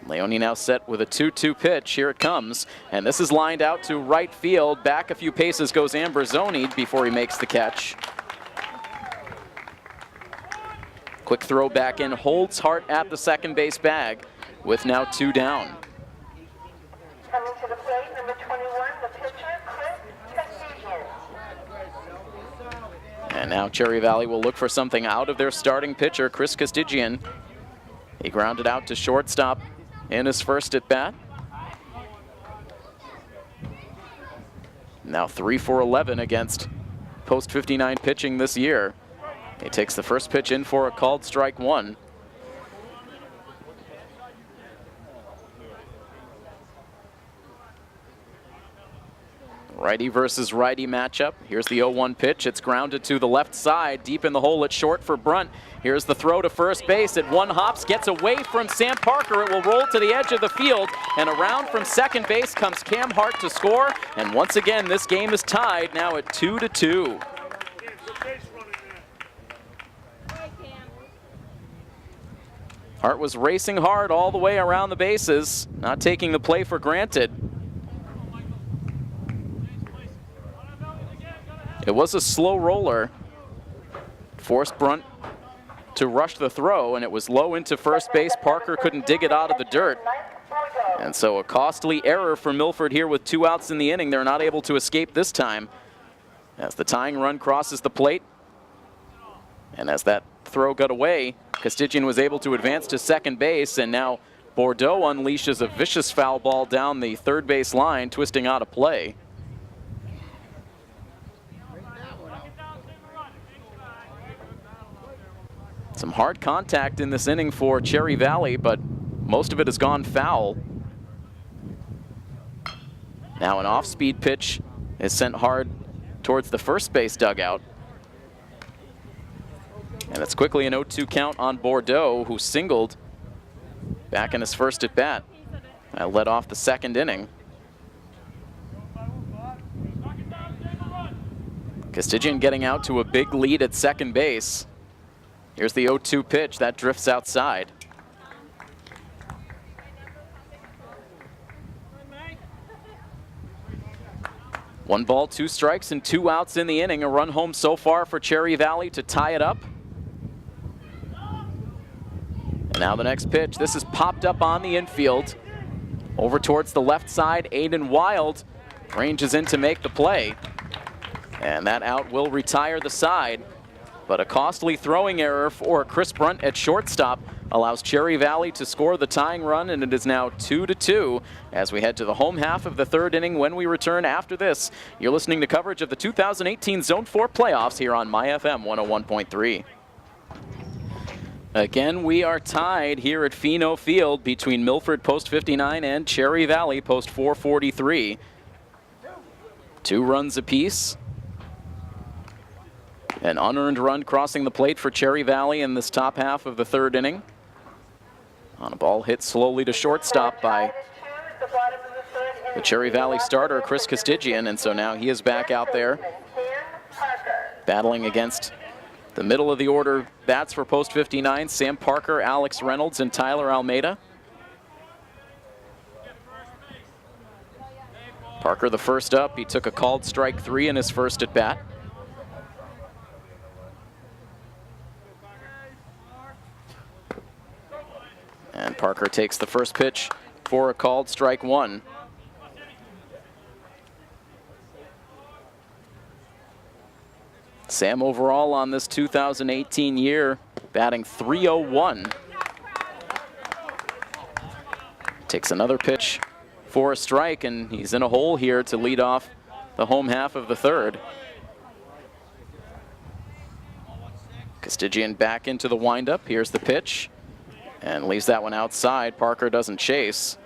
Leone now set with a 2-2 pitch. Here it comes, and this is lined out to right field. Back a few paces goes Ambrosoni before he makes the catch. Quick throw back in, holds Hart at the second base bag with now 2 down. Coming to the plate, number 21, the pitcher, Chris Castigian. And now Cherry Valley will look for something out of their starting pitcher, Chris Castigian. He grounded out to shortstop in his first at bat. Now 3 for 11 against post 59 pitching this year. He takes the first pitch in for a called strike 1. Righty versus righty matchup. Here's the 0-1 pitch. It's grounded to the left side, deep in the hole at short for Brunt. Here's the throw to first base. It one hops, gets away from Sam Parker. It will roll to the edge of the field, and around from second base comes Cam Hart to score. And once again, this game is tied now at 2-2. Hart was racing hard all the way around the bases, not taking the play for granted. It was a slow roller. Forced Brunt to rush the throw, and it was low into first base. Parker couldn't dig it out of the dirt. And so a costly error for Milford here with 2 outs in the inning. They're not able to escape this time as the tying run crosses the plate. And as that throw got away, Castigian was able to advance to second base, and now Bordeaux unleashes a vicious foul ball down the third base line, twisting out of play. Some hard contact in this inning for Cherry Valley, but most of it has gone foul. Now an off-speed pitch is sent hard towards the first base dugout. And it's quickly an 0-2 count on Bordeaux, who singled back in his first at bat. That led off the second inning. Castigian getting out to a big lead at second base. Here's the 0-2 pitch. That drifts outside. One ball, 2 strikes, and 2 outs in the inning. A run home so far for Cherry Valley to tie it up. And now the next pitch. This is popped up on the infield. Over towards the left side, Aiden Wild ranges in to make the play. And that out will retire the side. But a costly throwing error for Chris Brunt at shortstop allows Cherry Valley to score the tying run, and it is now 2-2 as we head to the home half of the third inning. When we return after this, you're listening to coverage of the 2018 Zone 4 playoffs here on My FM 101.3. Again, we are tied here at Pheno Field between Milford post 59 and Cherry Valley post 443. 2 runs apiece. An unearned run crossing the plate for Cherry Valley in this top half of the third inning. On a ball hit slowly to shortstop by the Cherry Valley starter, Chris Castigian, and so now he is back out there battling against the middle of the order bats for post 59, Sam Parker, Alex Reynolds, and Tyler Almeida. Parker the first up. He took a called strike 3 in his first at bat. And Parker takes the first pitch for a called strike 1. Sam overall on this 2018 year, batting .301. Takes another pitch for a strike, and he's in a hole here to lead off the home half of the third. Castigian back into the windup. Here's the pitch, and leaves that one outside. Parker doesn't chase.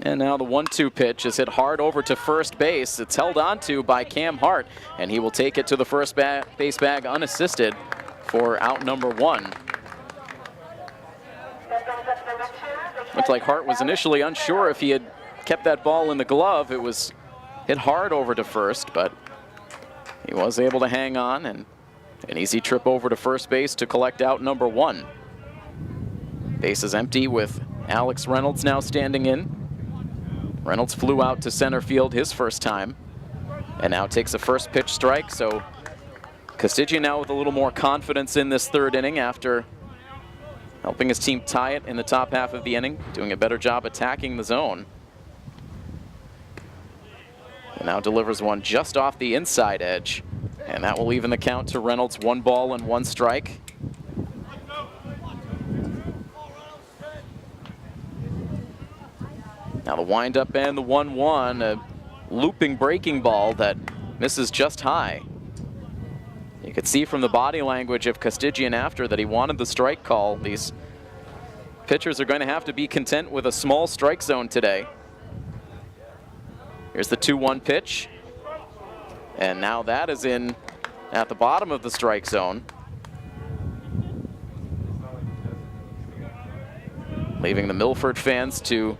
And now the 1-2 pitch is hit hard over to first base. It's held onto by Cam Hart, and he will take it to the first base bag unassisted for out number 1. Looked like Hart was initially unsure if he had kept that ball in the glove. It was hit hard over to first, but he was able to hang on, and an easy trip over to first base to collect out number 1. Base is empty with Alex Reynolds now standing in. Reynolds flew out to center field his first time, and now takes a first pitch strike. So Castigian now with a little more confidence in this third inning after helping his team tie it in the top half of the inning, doing a better job attacking the zone. And now delivers one just off the inside edge, and that will even the count to Reynolds. 1 ball and 1 strike. Now the windup and the 1-1, a looping breaking ball that misses just high. You could see from the body language of Castigian after that he wanted the strike call. These pitchers are going to have to be content with a small strike zone today. Here's the 2-1 pitch, and now that is in at the bottom of the strike zone, leaving the Milford fans to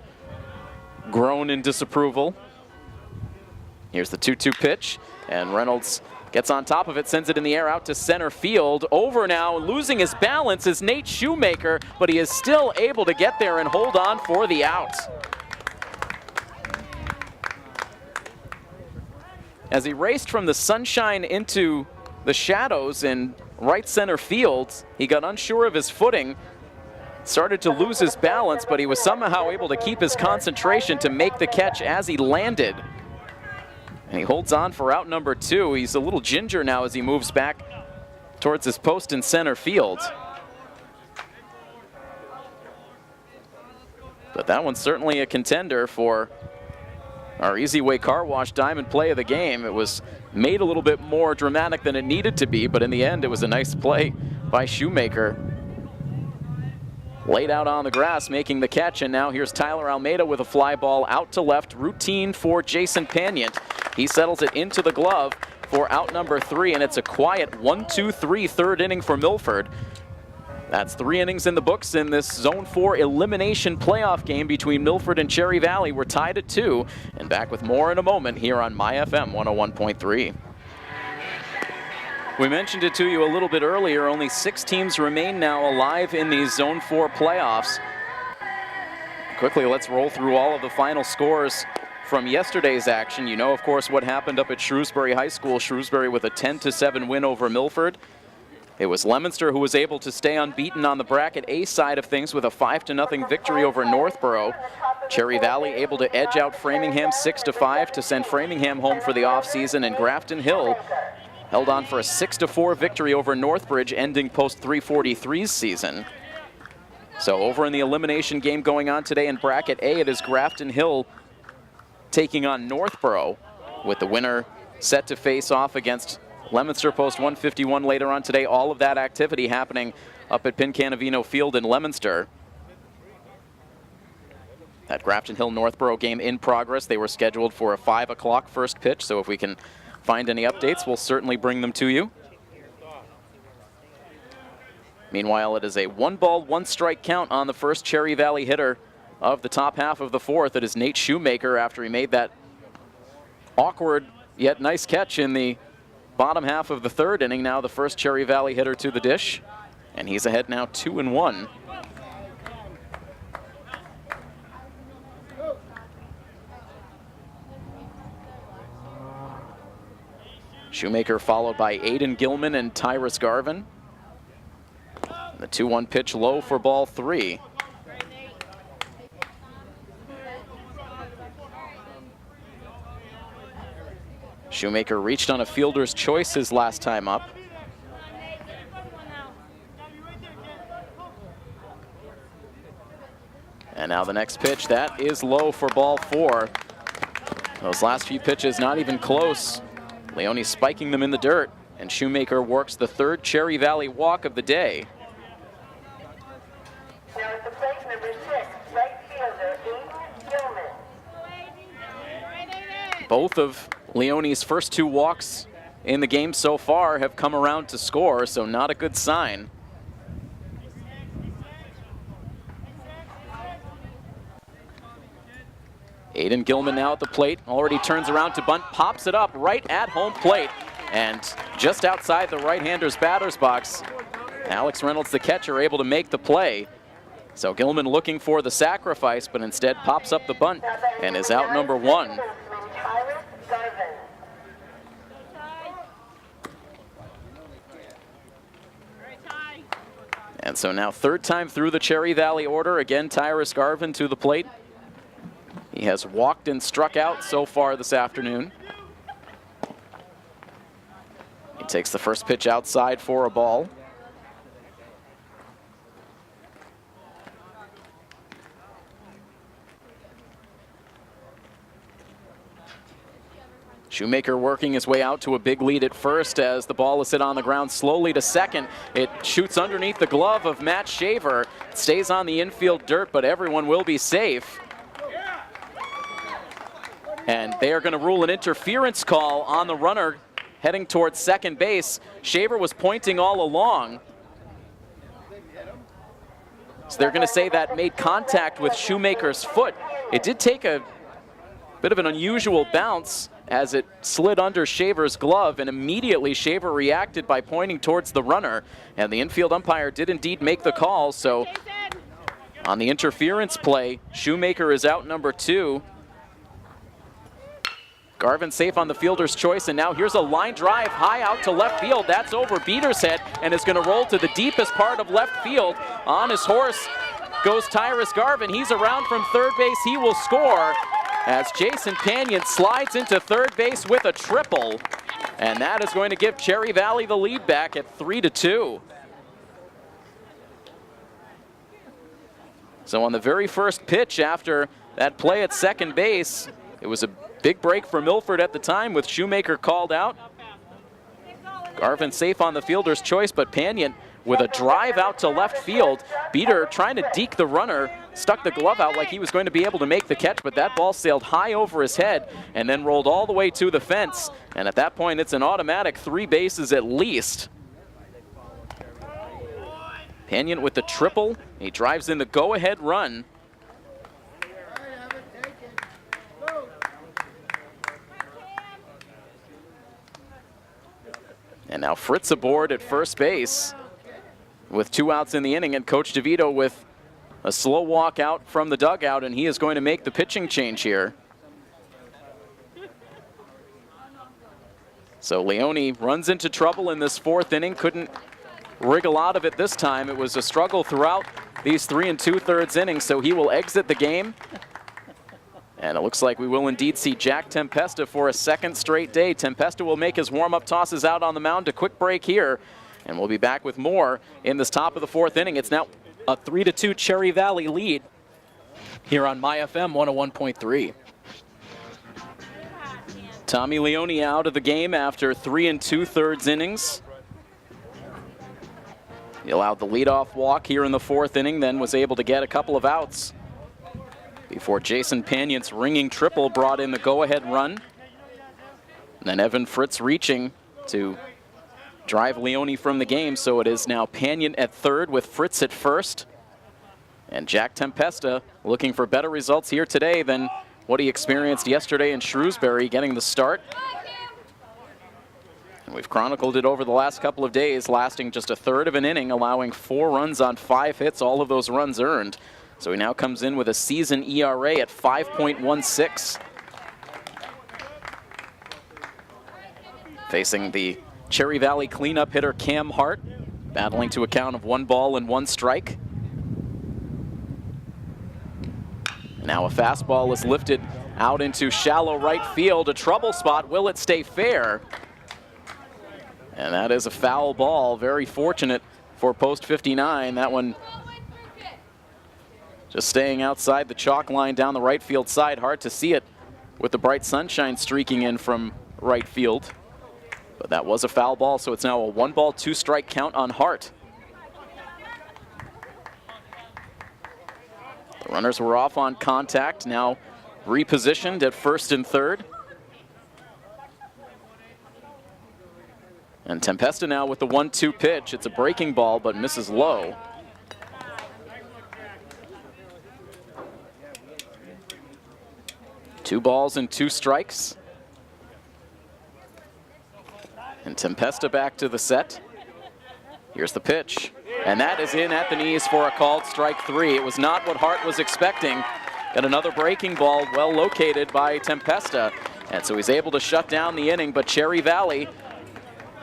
groan in disapproval. Here's the 2-2 pitch, and Reynolds gets on top of it, sends it in the air out to center field. Over now, losing his balance is Nate Shoemaker, but he is still able to get there and hold on for the out. As he raced from the sunshine into the shadows in right center field, he got unsure of his footing, started to lose his balance, but he was somehow able to keep his concentration to make the catch as he landed. And he holds on for out number 2. He's a little ginger now as he moves back towards his post in center field. But that one's certainly a contender for our Easy Way Car Wash Diamond play of the game. It was made a little bit more dramatic than it needed to be, but in the end it was a nice play by Shoemaker. Laid out on the grass, making the catch, and now here's Tyler Almeida with a fly ball out to left. Routine for Jason Paniant. He settles it into the glove for out number 3, and it's a quiet 1-2-3 third inning for Milford. That's 3 innings in the books in this Zone 4 elimination playoff game between Milford and Cherry Valley. We're tied at 2, and back with more in a moment here on My FM 101.3. We mentioned it to you a little bit earlier. Only 6 teams remain now alive in these Zone 4 playoffs. Quickly, let's roll through all of the final scores from yesterday's action. You know, of course, what happened up at Shrewsbury High School. Shrewsbury with a 10-7 win over Milford. It was Leominster who was able to stay unbeaten on the bracket A side of things with a 5-0 victory over Northborough. Cherry Valley able to edge out Framingham 6-5 to send Framingham home for the offseason, and Grafton Hill held on for a 6-4 victory over Northbridge, ending post 343's season. So over in the elimination game going on today in bracket A, it is Grafton Hill taking on Northborough, with the winner set to face off against Leominster post 151 later on today. All of that activity happening up at Pincanavino Field in Leominster. That Grafton Hill Northborough game in progress. They were scheduled for a 5 o'clock first pitch, so if we can find any updates, we'll certainly bring them to you. Meanwhile, it is a 1-ball, 1-strike count on the first Cherry Valley hitter of the top half of the fourth. It is Nate Shoemaker after he made that awkward yet nice catch in the bottom half of the third inning. Now the first Cherry Valley hitter to the dish, and he's ahead now 2-1. Shoemaker followed by Aiden Gilman and Tyrus Garvin. The 2-1 pitch low for ball 3. Shoemaker reached on a fielder's choice his last time up. And now the next pitch, that is low for ball 4. Those last few pitches not even close. Leone spiking them in the dirt, and Shoemaker works the 3rd Cherry Valley walk of the day. Now at the plate, number 6, right fielder, Aiden Gilman. Both of Leone's first 2 walks in the game so far have come around to score, so not a good sign. Aiden Gilman now at the plate, already turns around to bunt, pops it up right at home plate, and just outside the right-hander's batter's box. Alex Reynolds, the catcher, able to make the play. So Gilman looking for the sacrifice, but instead pops up the bunt and is out number 1. And so now 3rd time through the Cherry Valley order, again Tyrus Garvin to the plate. He has walked and struck out so far this afternoon. He takes the first pitch outside for a ball. Shoemaker working his way out to a big lead at first as the ball is hit on the ground slowly to second. It shoots underneath the glove of Matt Shaver. It stays on the infield dirt, but everyone will be safe. And they are going to rule an interference call on the runner heading towards second base. Shaver was pointing all along. So they're going to say that made contact with Shoemaker's foot. It did take a bit of an unusual bounce as it slid under Shaver's glove, and immediately Shaver reacted by pointing towards the runner. And the infield umpire did indeed make the call. So on the interference play, Shoemaker is out number 2. Garvin safe on the fielder's choice, and now here's a line drive high out to left field. That's over Beater's head and is going to roll to the deepest part of left field. On his horse goes Tyrus Garvin. He's around from third base. He will score as Jason Panion slides into third base with a triple. And that is going to give Cherry Valley the lead back at 3-2. So on the very first pitch after that play at second base, it was a big break for Milford at the time with Shoemaker called out. Garvin safe on the fielder's choice, but Panion with a drive out to left field. Beater trying to deke the runner, stuck the glove out like he was going to be able to make the catch, but that ball sailed high over his head and then rolled all the way to the fence. And at that point, it's an automatic 3 bases at least. Panion with the triple. He drives in the go-ahead run. And now Fritz aboard at first base with 2 outs in the inning, and Coach DeVito with a slow walk out from the dugout, and he is going to make the pitching change here. So Leone runs into trouble in this 4th inning, couldn't wriggle out of it this time. It was a struggle throughout these 3 2/3 innings, so he will exit the game. And it looks like we will indeed see Jack Tempesta for a 2nd straight day. Tempesta will make his warm-up tosses out on the mound. A quick break here, and we'll be back with more in this top of the 4th inning. It's now a 3-2 Cherry Valley lead here on MyFM 101.3. Tommy Leone out of the game after 3 2/3 innings. He allowed the leadoff walk here in the 4th inning, then was able to get a couple of outs before Jason Panion's ringing triple brought in the go-ahead run. And then Evan Fritz reaching to drive Leone from the game, so it is now Panion at third with Fritz at first. And Jack Tempesta looking for better results here today than what he experienced yesterday in Shrewsbury, getting the start. And we've chronicled it over the last couple of days, lasting just a 1/3 of an inning, allowing 4 runs on 5 hits, all of those runs earned. So he now comes in with a season ERA at 5.16. Facing the Cherry Valley cleanup hitter Cam Hart, battling to a count of 1 ball and 1 strike. Now a fastball is lifted out into shallow right field, a trouble spot. Will it stay fair? And that is a foul ball. Very fortunate for post 59. That one just staying outside the chalk line down the right field side. Hard to see it with the bright sunshine streaking in from right field. But that was a foul ball, so it's now a 1-ball, 2-strike count on Hart. The runners were off on contact, now repositioned at first and third. And Tempesta now with the 1-2 pitch. It's a breaking ball, but misses low. Two balls and 2 strikes. And Tempesta back to the set. Here's the pitch. And that is in at the knees for a called strike 3. It was not what Hart was expecting. Got another breaking ball well located by Tempesta. And so he's able to shut down the inning, but Cherry Valley,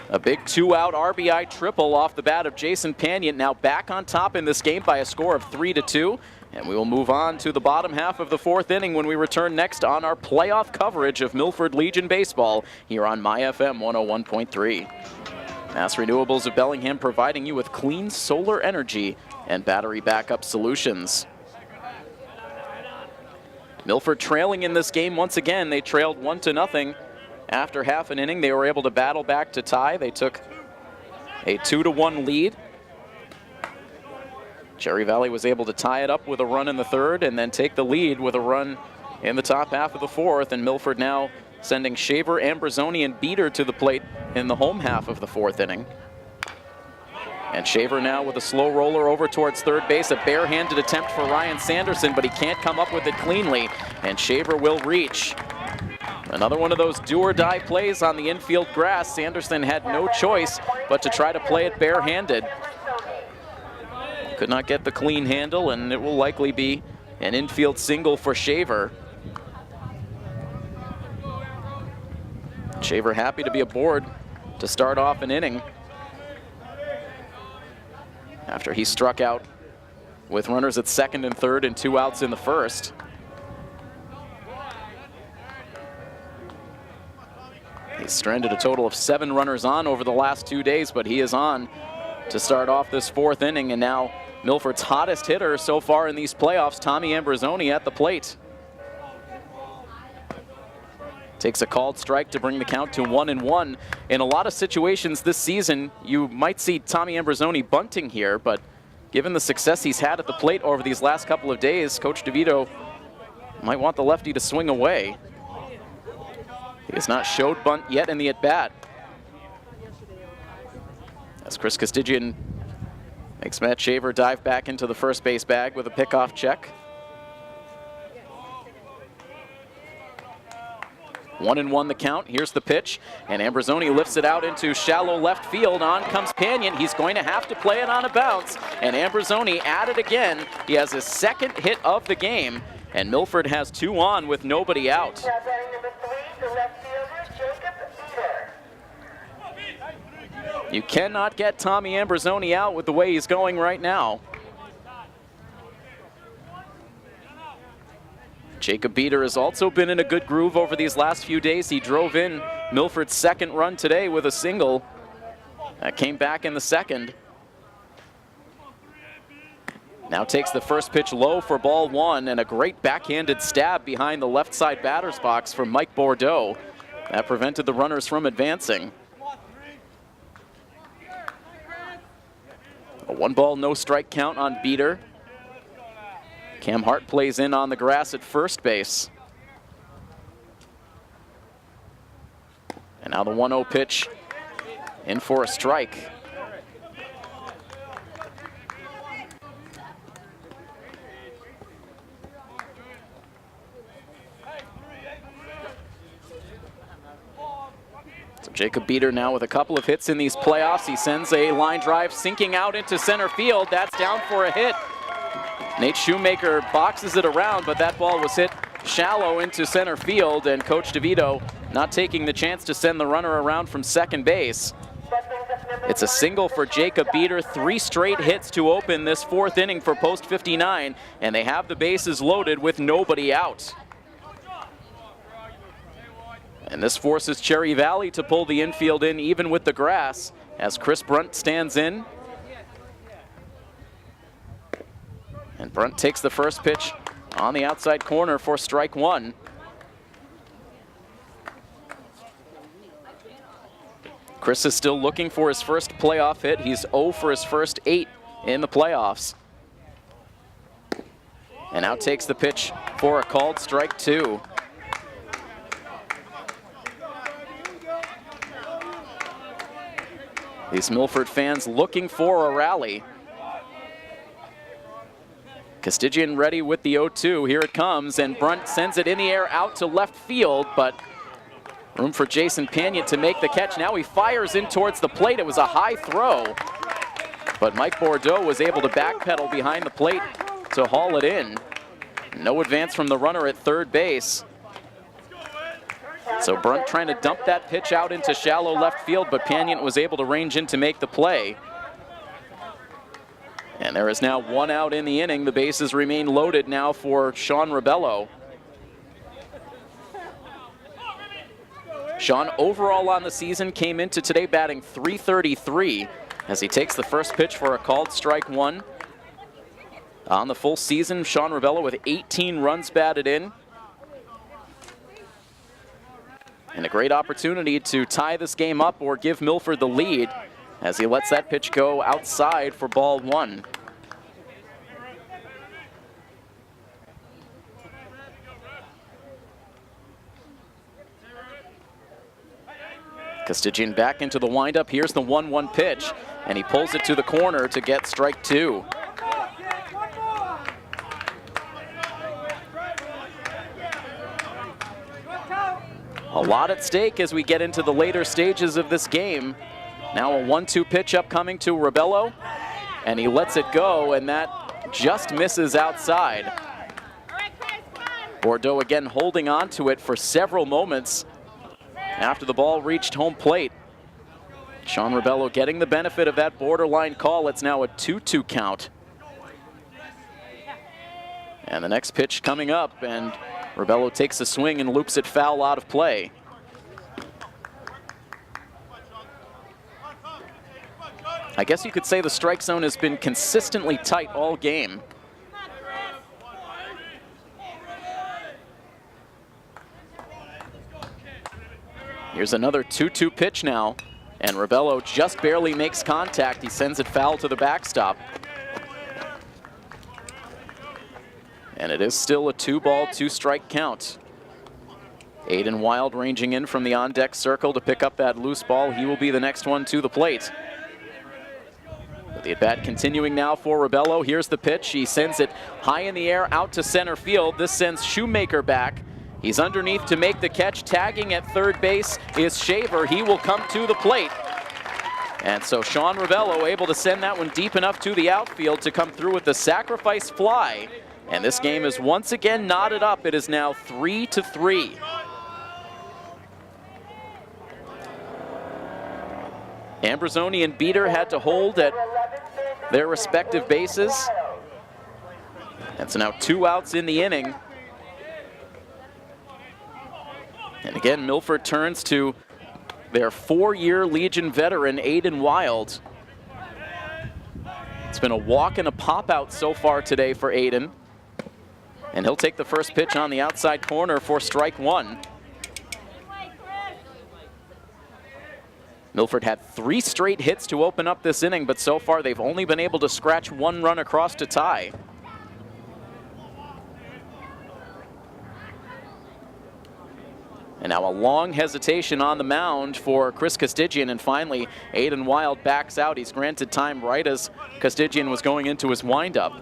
a big 2-out RBI triple off the bat of Jason Panion, now back on top in this game by a score of 3-2. And we will move on to the bottom half of the 4th inning when we return next on our playoff coverage of Milford Legion Baseball here on MyFM 101.3. Mass Renewables of Bellingham providing you with clean solar energy and battery backup solutions. Milford trailing in this game once again. They trailed 1-0 after half an inning. They were able to battle back to tie. They took a 2-1 lead. Cherry Valley was able to tie it up with a run in the 3rd and then take the lead with a run in the top half of the 4th. And Milford now sending Shaver, Ambrosoni, and Beater to the plate in the home half of the 4th inning. And Shaver now with a slow roller over towards third base. A barehanded attempt for Ryan Sanderson, but he can't come up with it cleanly. And Shaver will reach. Another one of those do-or-die plays on the infield grass. Sanderson had no choice but to try to play it barehanded. Could not get the clean handle, and it will likely be an infield single for Shaver. Shaver happy to be aboard to start off an inning after he struck out with runners at 2nd and 3rd and 2 outs in the 1st. He's stranded a total of 7 runners on over the last 2 days, but he is on to start off this 4th inning. And now Milford's hottest hitter so far in these playoffs, Tommy Ambrosoni, at the plate. Takes a called strike to bring the count to 1-1. In a lot of situations this season, you might see Tommy Ambrosoni bunting here, but given the success he's had at the plate over these last couple of days, Coach DeVito might want the lefty to swing away. He has not showed bunt yet in the at-bat. As Chris Castigian makes Matt Shaver dive back into the first base bag with a pickoff check. 1-1 the count. Here's the pitch, and Ambrosoni lifts it out into shallow left field. On comes Panion. He's going to have to play it on a bounce, and Ambrosoni at it again. He has his 2nd hit of the game, and Milford has 2 on with nobody out. Now batting number 3, the left fielder, Jacob Beater. You cannot get Tommy Ambrosoni out with the way he's going right now. Jacob Beater has also been in a good groove over these last few days. He drove in Milford's 2nd run today with a single. That came back in the 2nd. Now takes the first pitch low for ball 1, and a great backhanded stab behind the left side batter's box from Mike Bordeaux. That prevented the runners from advancing. A 1-ball, no strike count on Beater. Cam Hart plays in on the grass at first base. And now the 1-0 pitch in for a strike. So Jacob Beater now with a couple of hits in these playoffs. He sends a line drive sinking out into center field. That's down for a hit. Nate Shoemaker boxes it around, but that ball was hit shallow into center field, and Coach DeVito not taking the chance to send the runner around from second base. It's a single for Jacob Beater, 3 straight hits to open this 4th inning for post 59, and they have the bases loaded with nobody out. And this forces Cherry Valley to pull the infield in even with the grass as Chris Brunt stands in. And Brunt takes the first pitch on the outside corner for strike one. Chris is still looking for his first playoff hit. He's 0 for his first 8 in the playoffs. And now takes the pitch for a called strike two. These Milford fans looking for a rally. Castigian ready with the 0-2. Here it comes, and Brunt sends it in the air out to left field, but room for Jason Panion to make the catch. Now he fires in towards the plate. It was a high throw, but Mike Bordeaux was able to backpedal behind the plate to haul it in. No advance from the runner at third base. So Brunt trying to dump that pitch out into shallow left field, but Panion was able to range in to make the play. And there is now one out in the inning. The bases remain loaded now for Sean Rebello. Sean, overall on the season, came into today batting .333 as he takes the first pitch for a called strike one. On the full season, Sean Rebello with 18 runs batted in. And a great opportunity to tie this game up or give Milford the lead as he lets that pitch go outside for ball one. Castigian back into the windup. Here's the 1-1 pitch, and he pulls it to the corner to get strike two. A lot at stake as we get into the later stages of this game. Now a 1-2 pitch upcoming to Rebello, and he lets it go, and that just misses outside. Bordeaux again holding on to it for several moments after the ball reached home plate. Sean Rebello getting the benefit of that borderline call. It's now a 2-2 count. And the next pitch coming up, and Rebello takes a swing and loops it foul out of play. I guess you could say the strike zone has been consistently tight all game. Here's another 2-2 pitch now, and Rebello just barely makes contact. He sends it foul to the backstop. And it is still a 2-ball, 2-strike count. Aiden Wild ranging in from the on-deck circle to pick up that loose ball. He will be the next one to the plate. But the at-bat continuing now for Rebello. Here's the pitch. He sends it high in the air out to center field. This sends Shoemaker back. He's underneath to make the catch. Tagging at third base is Shaver. He will come to the plate. And so Sean Rebello able to send that one deep enough to the outfield to come through with the sacrifice fly. And this game is once again knotted up. It is now 3-3. Ambrosoni and Beater had to hold at their respective bases. And so now 2 outs in the inning. And again, Milford turns to their 4-year Legion veteran, Aiden Wild. It's been a walk and a pop-out so far today for Aiden. And he'll take the first pitch on the outside corner for strike one. Milford had 3 straight hits to open up this inning, but so far they've only been able to scratch 1 run across to tie. And now a long hesitation on the mound for Chris Castigian, and finally Aiden Wild backs out. He's granted time right as Castigian was going into his windup.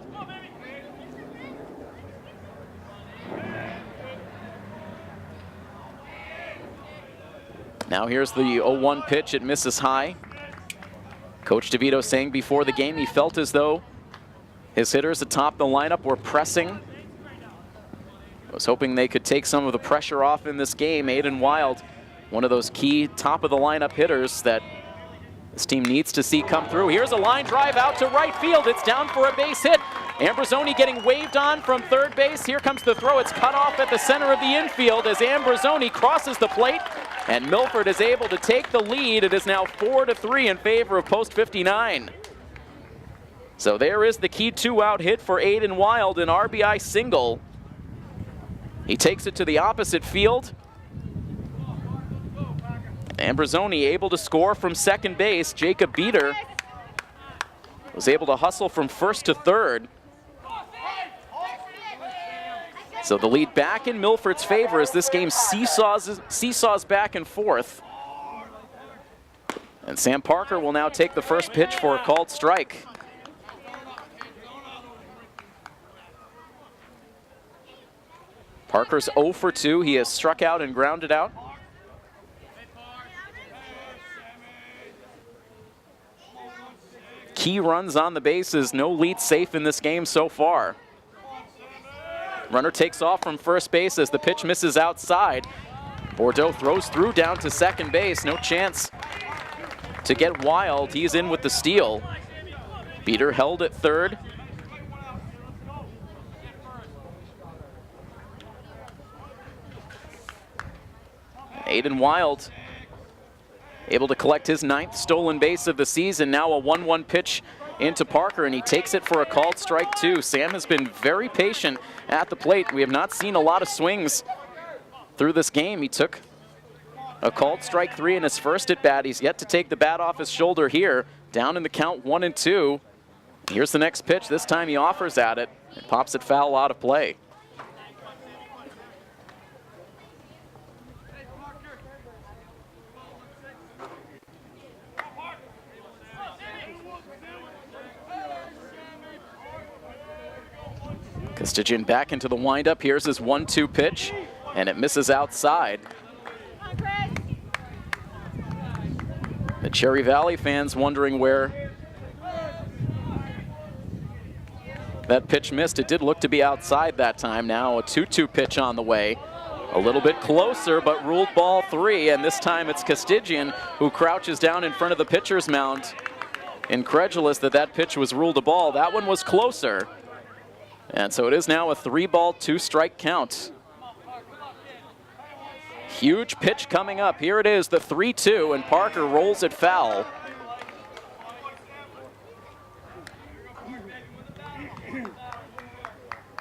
Now here's the 0-1 pitch. It misses high. Coach DeVito saying before the game he felt as though his hitters atop the lineup were pressing. Was hoping they could take some of the pressure off in this game. Aiden Wild, one of those key top of the lineup hitters that this team needs to see come through. Here's a line drive out to right field. It's down for a base hit. Ambrosoni getting waved on from third base. Here comes the throw. It's cut off at the center of the infield as Ambrosoni crosses the plate And Milford is able to take the lead. It is now 4-3 in favor of Post 59. So there is the key two-out hit for Aiden Wild, an RBI single. He takes it to the opposite field. Ambrosoni able to score from second base. Jacob Beater was able to hustle from first to third. So the lead back in Milford's favor as this game seesaws back and forth. And Sam Parker will now take the first pitch for a called strike. Parker's 0 for 2. He has struck out and grounded out. Key runs on the bases, no lead safe in this game so far. Runner takes off from first base as the pitch misses outside. Bordeaux throws through down to second base, no chance to get Wild. He's in with the steal. Beater held at third. Aiden Wild able to collect his 9th stolen base of the season. Now a 1-1 pitch into Parker, and he takes it for a called strike 2. Sam has been very patient at the plate. We have not seen a lot of swings through this game. He took a called strike 3 in his first at bat. He's yet to take the bat off his shoulder here. Down in the count 1-2. Here's the next pitch. This time he offers at it. It pops it foul out of play. Costigian back into the windup. Here's his 1-2 pitch, and it misses outside. The Cherry Valley fans wondering where that pitch missed. It did look to be outside that time. Now a 2-2 pitch on the way. A little bit closer, but ruled ball 3, and this time it's Costigian who crouches down in front of the pitcher's mound, incredulous that that pitch was ruled a ball. That one was closer. And so it is now a 3-ball, 2-strike count. Huge pitch coming up. Here it is, the 3-2, and Parker rolls it foul.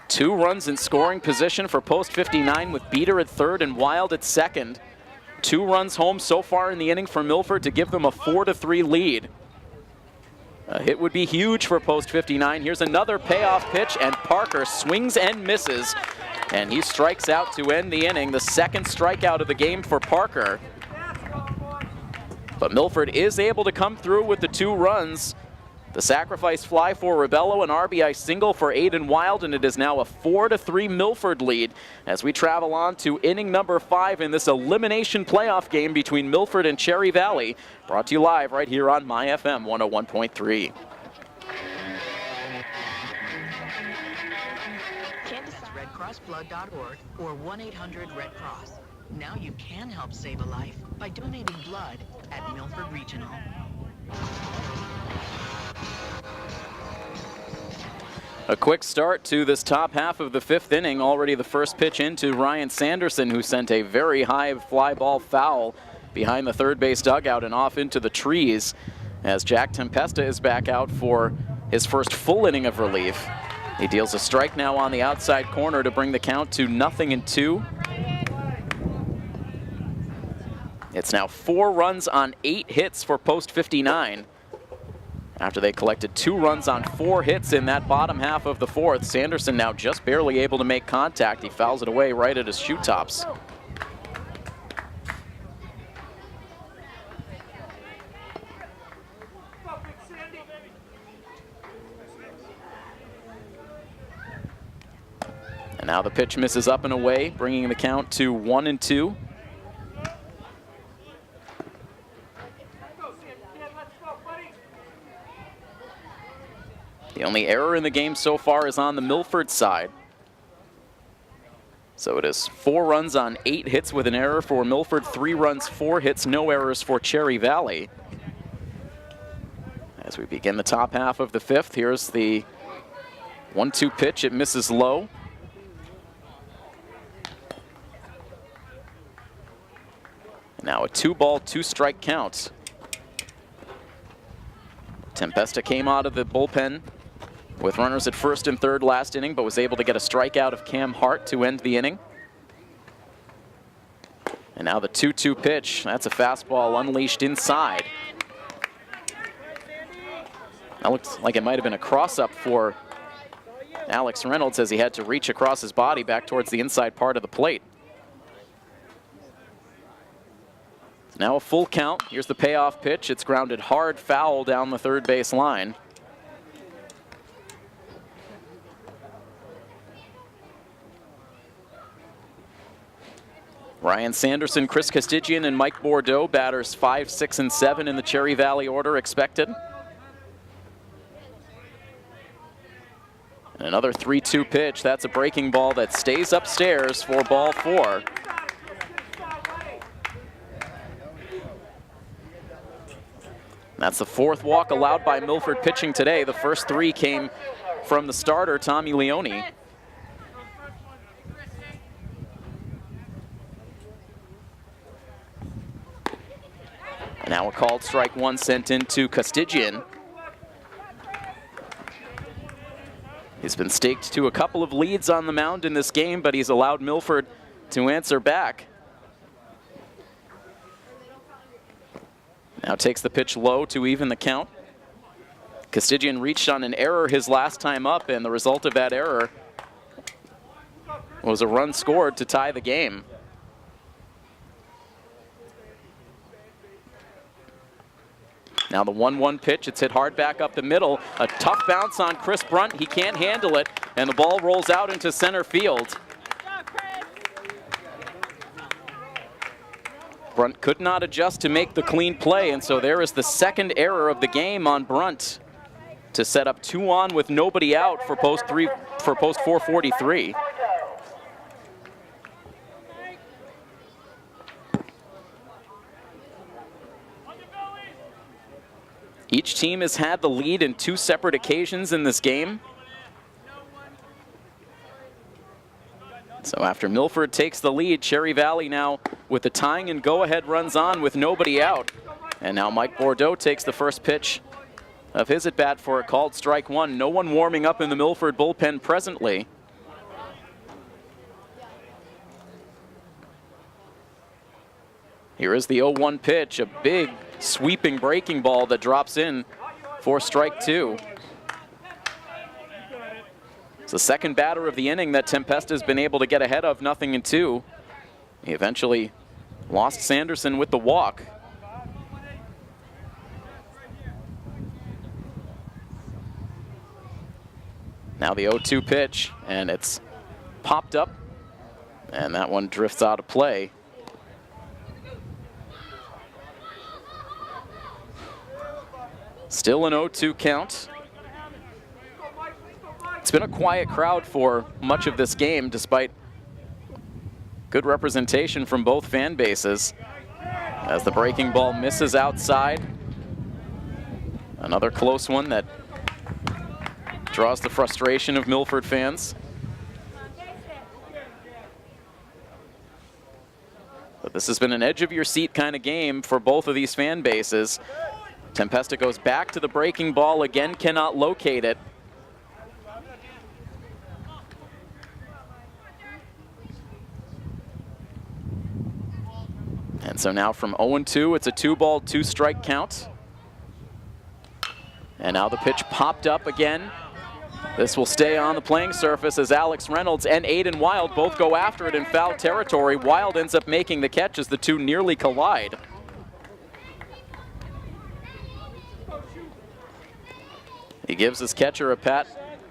Two runs in scoring position for Post 59 with Beater at third and Wild at second. 2 runs home so far in the inning for Milford to give them a 4-3 lead. A hit would be huge for Post 59. Here's another payoff pitch, and Parker swings and misses, and he strikes out to end the inning. The second strikeout of the game for Parker. But Milford is able to come through with the 2 runs. The sacrifice fly for Rebello, an RBI single for Aiden Wild, and it is now a 4-3 Milford lead as we travel on to inning number 5 in this elimination playoff game between Milford and Cherry Valley. Brought to you live right here on My FM 101.3. RedCrossBlood.org or 1-800-RED-CROSS. Now you can help save a life by donating blood at Milford Regional. A quick start to this top half of the 5th inning. Already the first pitch into Ryan Sanderson, who sent a very high fly ball foul behind the third base dugout and off into the trees as Jack Tempesta is back out for his first full inning of relief. He deals a strike now on the outside corner to bring the count to 0-2. It's now 4 runs on 8 hits for Post 59. After they collected 2 runs on 4 hits in that bottom half of the 4th, Sanderson now just barely able to make contact. He fouls it away right at his shoe tops. And now the pitch misses up and away, bringing the count to 1-2. The only error in the game so far is on the Milford side. So it is 4 runs on 8 hits with an error for Milford, 3 runs, 4 hits, no errors for Cherry Valley. As we begin the top half of the 5th, here's the 1-2 pitch. It misses low. Now a 2-ball, 2-strike count. Tempesta came out of the bullpen with runners at first and third last inning, but was able to get a strikeout of Cam Hart to end the inning. And now the 2-2 pitch. That's a fastball unleashed inside. That looks like it might have been a cross-up for Alex Reynolds as he had to reach across his body back towards the inside part of the plate. Now a full count. Here's the payoff pitch. It's grounded hard foul down the third base line. Ryan Sanderson, Chris Castigian, and Mike Bordeaux, batters 5, 6, and 7 in the Cherry Valley order expected. And another 3-2 pitch. That's a breaking ball that stays upstairs for ball 4. That's the 4th walk allowed by Milford pitching today. The first 3 came from the starter, Tommy Leone. And now a called strike 1 sent into Castigian. He's been staked to a couple of leads on the mound in this game, but he's allowed Milford to answer back. Now takes the pitch low to even the count. Castigian reached on an error his last time up, and the result of that error was a run scored to tie the game. Now the 1-1 pitch, it's hit hard back up the middle. A tough bounce on Chris Brunt. He can't handle it, and the ball rolls out into center field. Brunt could not adjust to make the clean play, and so there is the second error of the game on Brunt to set up 2 on with nobody out for post 443. Each team has had the lead in 2 separate occasions in this game. So after Milford takes the lead, Cherry Valley now with the tying and go-ahead runs on with nobody out. And now Mike Bordeaux takes the first pitch of his at-bat for a called strike 1. No one warming up in the Milford bullpen presently. Here is the 0-1 pitch, a big sweeping breaking ball that drops in for strike 2. It's the second batter of the inning that Tempesta has been able to get ahead of 0-2. He eventually lost Sanderson with the walk. Now the 0-2 pitch, and it's popped up, and that one drifts out of play. Still an 0-2 count. It's been a quiet crowd for much of this game, despite good representation from both fan bases. As the breaking ball misses outside. Another close one that draws the frustration of Milford fans. But this has been an edge-of-your-seat kind of game for both of these fan bases. Tempesta goes back to the breaking ball, again cannot locate it. And so now from 0-2, it's a 2-ball, 2-strike count. And now the pitch popped up again. This will stay on the playing surface as Alex Reynolds and Aiden Wild both go after it in foul territory. Wild ends up making the catch as the two nearly collide. He gives his catcher a pat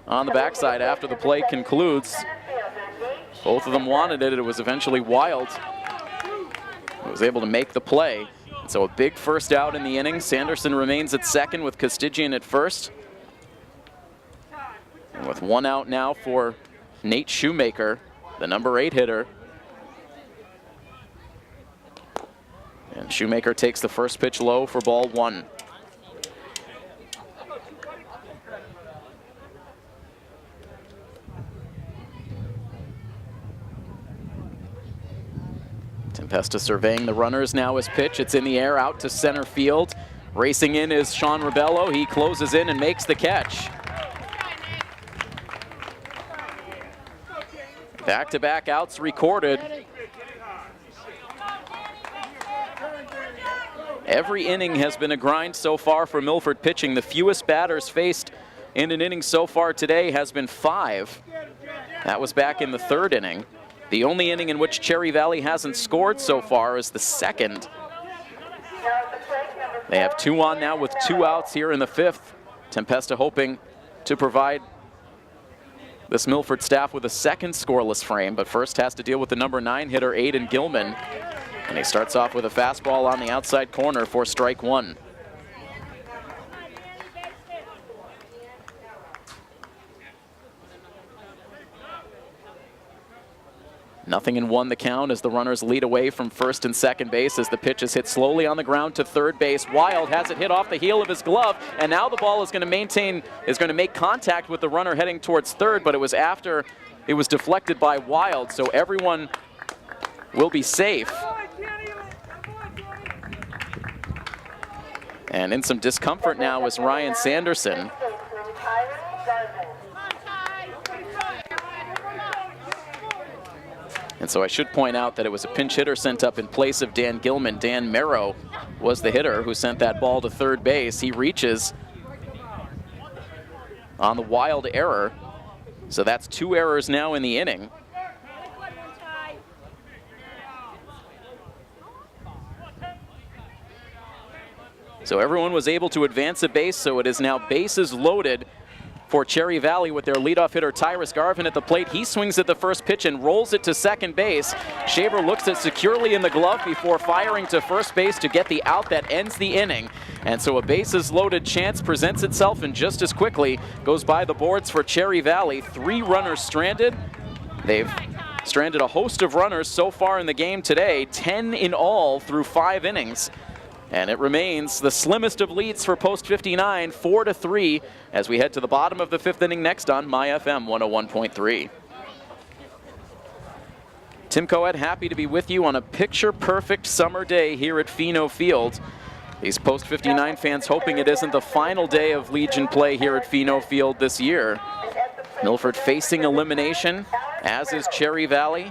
on the backside after the play concludes. Both of them wanted it. It was eventually Wild who was able to make the play. So a big first out in the inning. Sanderson remains at second with Castigian at first. And with one out now for Nate Shoemaker, the number 8 hitter. And Shoemaker takes the first pitch low for ball 1. Tempesta surveying the runners now as pitch. It's in the air out to center field. Racing in is Sean Rebello. He closes in and makes the catch. Back-to-back outs recorded. Every inning has been a grind so far for Milford pitching. The fewest batters faced in an inning so far today has been 5. That was back in the 3rd inning. The only inning in which Cherry Valley hasn't scored so far is the 2nd. They have 2 on now with 2 outs here in the 5th. Tempesta hoping to provide this Milford staff with a 2nd scoreless frame, but first has to deal with the number 9 hitter, Aiden Gilman. And he starts off with a fastball on the outside corner for strike 1. Nothing in 1 the count as the runners lead away from first and second base as the pitch is hit slowly on the ground to third base. Wild has it hit off the heel of his glove, and now the ball is going to make contact with the runner heading towards third, but it was after it was deflected by Wild, so everyone will be safe. And in some discomfort now is Ryan Sanderson. And so I should point out that it was a pinch hitter sent up in place of Dan Gilman. Dan Merrow was the hitter who sent that ball to third base. He reaches on the Wild error. So that's 2 errors now in the inning. So everyone was able to advance a base, so it is now bases loaded for Cherry Valley with their leadoff hitter Tyrus Garvin at the plate. He swings at the first pitch and rolls it to second base. Shaver looks it securely in the glove before firing to first base to get the out that ends the inning. And so a bases loaded chance presents itself and just as quickly goes by the boards for Cherry Valley. 3 runners stranded. They've stranded a host of runners so far in the game today, 10 in all through 5 innings. And it remains the slimmest of leads for post 59, 4-3, as we head to the bottom of the 5th inning next on My FM 101.3. Tim Caouette happy to be with you on a picture-perfect summer day here at Pheno Field. These post 59 fans hoping it isn't the final day of Legion play here at Pheno Field this year. Milford facing elimination, as is Cherry Valley.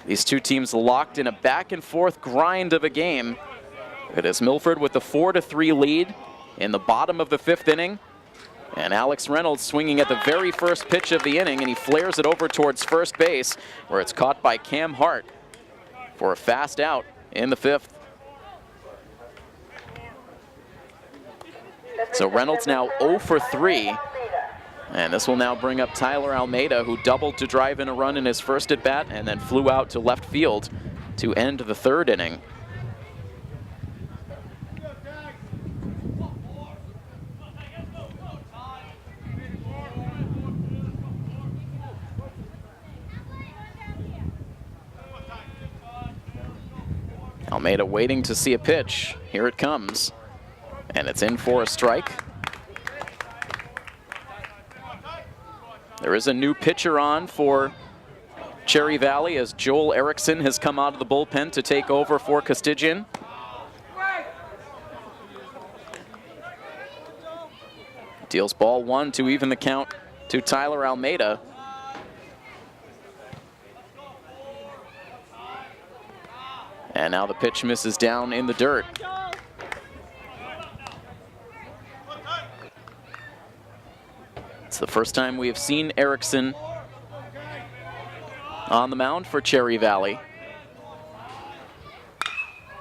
These 2 teams locked in a back-and-forth grind of a game. It is Milford with the 4-3 lead in the bottom of the 5th inning. And Alex Reynolds swinging at the very first pitch of the inning, and he flares it over towards first base, where it's caught by Cam Hart for a fast out in the 5th. So Reynolds now 0 for 3. And this will now bring up Tyler Almeida, who doubled to drive in a run in his first at-bat and then flew out to left field to end the 3rd inning. Almeida waiting to see a pitch. Here it comes. And it's in for a strike. There is a new pitcher on for Cherry Valley as Joel Erickson has come out of the bullpen to take over for Costigian. Deals ball 1 to even the count to Tyler Almeida. And now the pitch misses down in the dirt. It's the first time we have seen Erickson on the mound for Cherry Valley.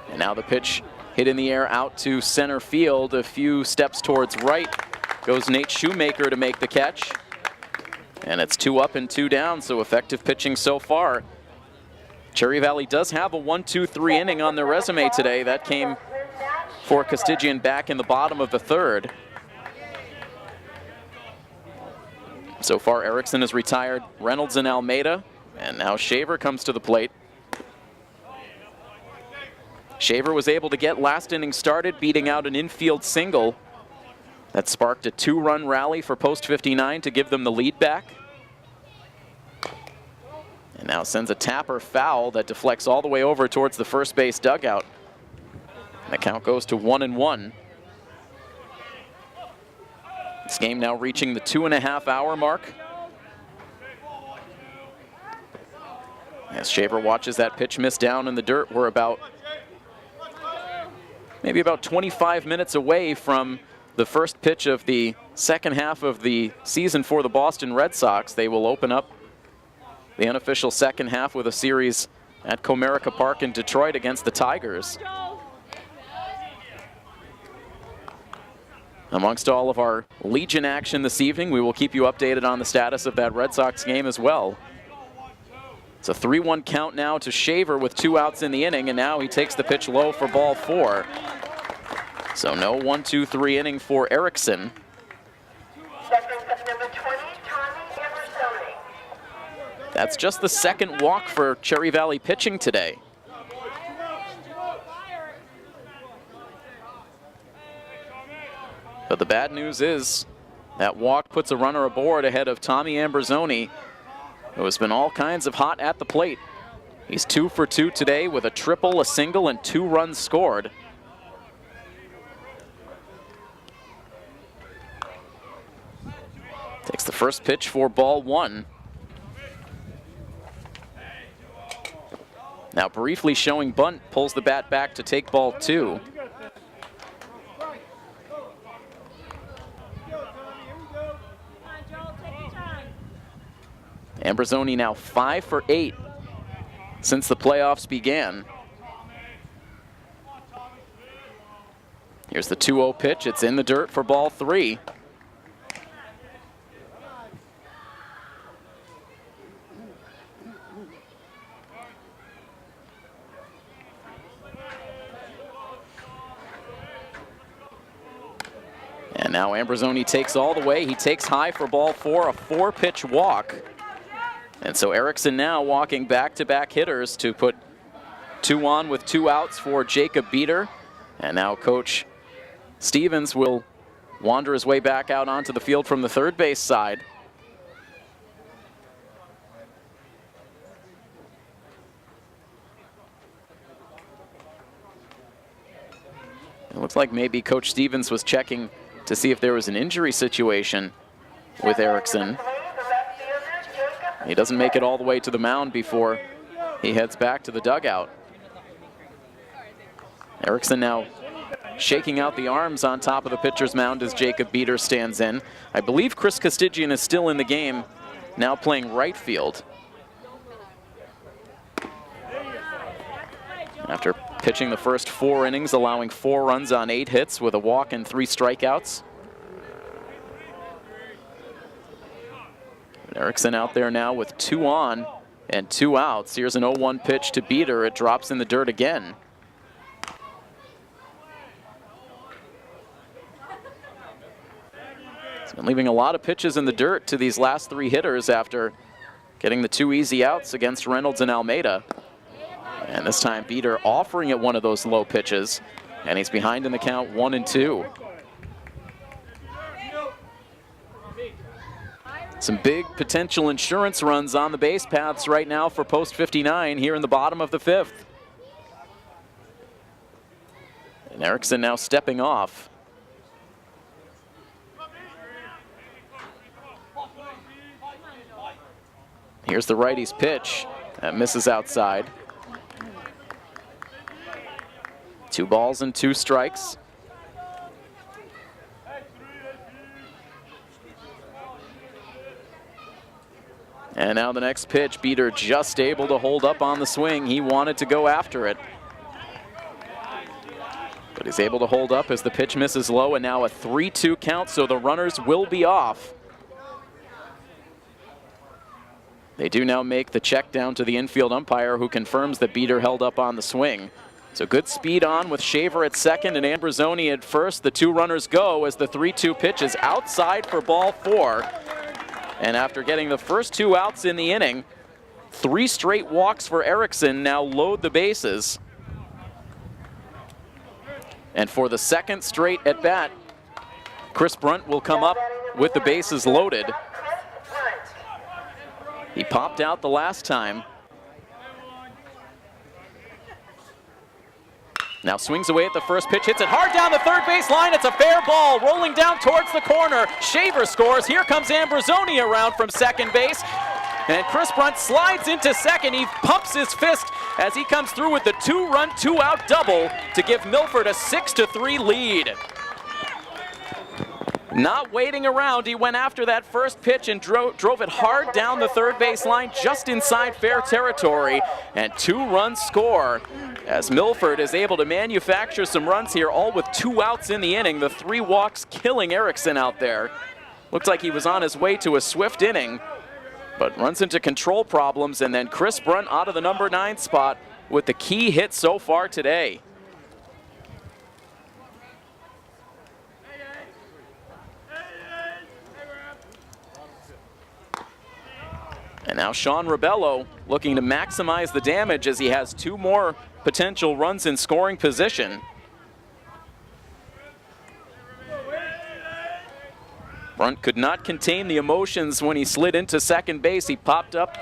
And now the pitch hit in the air out to center field. A few steps towards right goes Nate Shoemaker to make the catch. And it's 2 up and 2 down, so effective pitching so far. Cherry Valley does have a 1-2-3 inning on their resume today. That came for Costigian back in the bottom of the 3rd. So far, Erickson has retired Reynolds and Almeida, and now Shaver comes to the plate. Shaver was able to get last inning started, beating out an infield single. That sparked a 2-run rally for post 59 to give them the lead back. And now sends a tapper foul that deflects all the way over towards the first base dugout. And the count goes to 1-1. This game now reaching the 2.5-hour mark. As Shaver watches that pitch miss down in the dirt, we're maybe about 25 minutes away from the first pitch of the second half of the season for the Boston Red Sox. They will open up the unofficial second half with a series at Comerica Park in Detroit against the Tigers. Amongst all of our Legion action this evening, we will keep you updated on the status of that Red Sox game as well. It's a 3-1 count now to Shaver with 2 outs in the inning, and now he takes the pitch low for ball 4. So no 1-2-3 inning for Erickson. Number 20, Tommy Emersoni. That's just the second walk for Cherry Valley pitching today. But the bad news is that walk puts a runner aboard ahead of Tommy Ambrosoni, who has been all kinds of hot at the plate. He's 2 for 2 today with a triple, a single, and 2 runs scored. Takes the first pitch for ball 1. Now briefly showing bunt, pulls the bat back to take ball 2. Ambrosoni now 5 for 8 since the playoffs began. Here's the 2-0 pitch. It's in the dirt for ball 3. And now Ambrosoni takes all the way. He takes high for ball 4, a 4-pitch walk. And so Erickson now walking back-to-back hitters to put 2 on with 2 outs for Jacob Beater. And now Coach Stevens will wander his way back out onto the field from the third base side. It looks like maybe Coach Stevens was checking to see if there was an injury situation with Erickson. He doesn't make it all the way to the mound before he heads back to the dugout. Erickson now shaking out the arms on top of the pitcher's mound as Jacob Beater stands in. I believe Chris Costigian is still in the game, now playing right field. After pitching the first 4 innings, allowing 4 runs on 8 hits with a walk and 3 strikeouts. Erickson out there now with 2 on and 2 outs. Here's an 0-1 pitch to Beater. It drops in the dirt again. He's been leaving a lot of pitches in the dirt to these last 3 hitters after getting the 2 easy outs against Reynolds and Almeida. And this time Beater offering at one of those low pitches, and he's behind in the count 1-2. Some big potential insurance runs on the base paths right now for post 59 here in the bottom of the 5th. And Erickson now stepping off. Here's the righty's pitch. That misses outside. 2 balls and 2 strikes. And now the next pitch, Beater just able to hold up on the swing. He wanted to go after it, but he's able to hold up as the pitch misses low, and now a 3-2 count, so the runners will be off. They do now make the check down to the infield umpire, who confirms that Beater held up on the swing. So good speed on with Shaver at second and Ambrosoni at first. The 2 runners go as the 3-2 pitch is outside for ball 4. And after getting the first 2 outs in the inning, 3 straight walks for Erickson now load the bases. And for the second straight at bat, Chris Brunt will come up with the bases loaded. He popped out the last time. Now swings away at the first pitch, hits it hard down the third base line. It's a fair ball, rolling down towards the corner. Shaver scores. Here comes Ambrosoni around from second base. And Chris Brunt slides into second. He pumps his fist as he comes through with the 2-run, 2-out double to give Milford a 6-3 lead. Not waiting around, he went after that first pitch and drove it hard down the third base line, just inside fair territory. And 2-run score as Milford is able to manufacture some runs here, all with 2 outs in the inning. The 3 walks killing Erickson out there. Looked like he was on his way to a swift inning, but runs into control problems, and then Chris Brunt out of the number 9 spot with the key hit so far today. And now Sean Rebello looking to maximize the damage as he has 2 more potential runs in scoring position. Brunt could not contain the emotions when he slid into second base. He popped up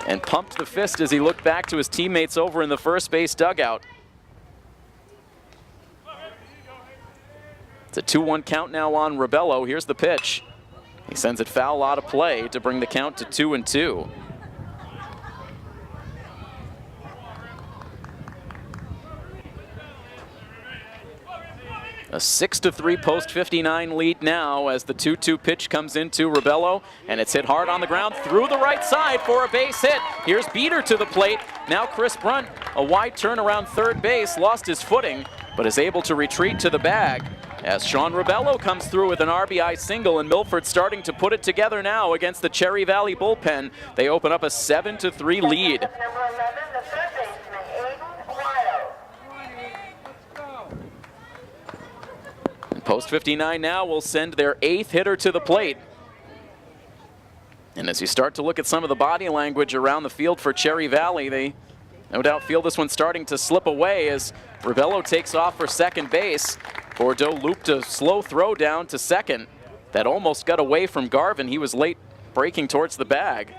and pumped the fist as he looked back to his teammates over in the first base dugout. It's a 2-1 count now on Rebello. Here's the pitch. He sends it foul out of play to bring the count to 2-2. A 6-3 post 59 lead now as the 2-2 pitch comes into Rebello, and it's hit hard on the ground through the right side for a base hit. Here's Beater to the plate. Now Chris Brunt, a wide turn around third base, lost his footing, but is able to retreat to the bag as Sean Rebello comes through with an RBI single, and Milford starting to put it together now against the Cherry Valley bullpen. They open up a 7-3 lead. Number 11, the third baseman, Aiden Wild. Post 59 now will send their 8th hitter to the plate. And as you start to look at some of the body language around the field for Cherry Valley, they no doubt feel this one starting to slip away as Rebello takes off for second base. Bordeaux looped a slow throw down to second that almost got away from Garvin. He was late breaking towards the bag.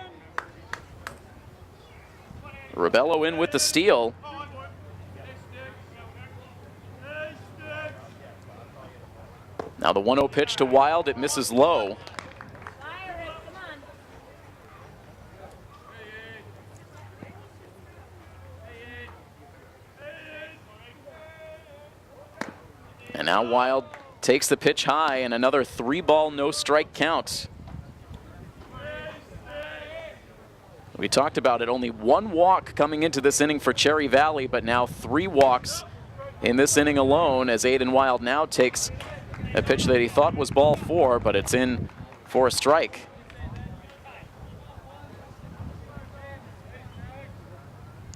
Rebello in with the steal. Now the 1-0 pitch to Wild, it misses low. And now Wild takes the pitch high, and another 3-ball, no-strike count. We talked about it, only 1 walk coming into this inning for Cherry Valley, but now 3 walks in this inning alone as Aiden Wild now takes a pitch that he thought was ball 4, but it's in for a strike.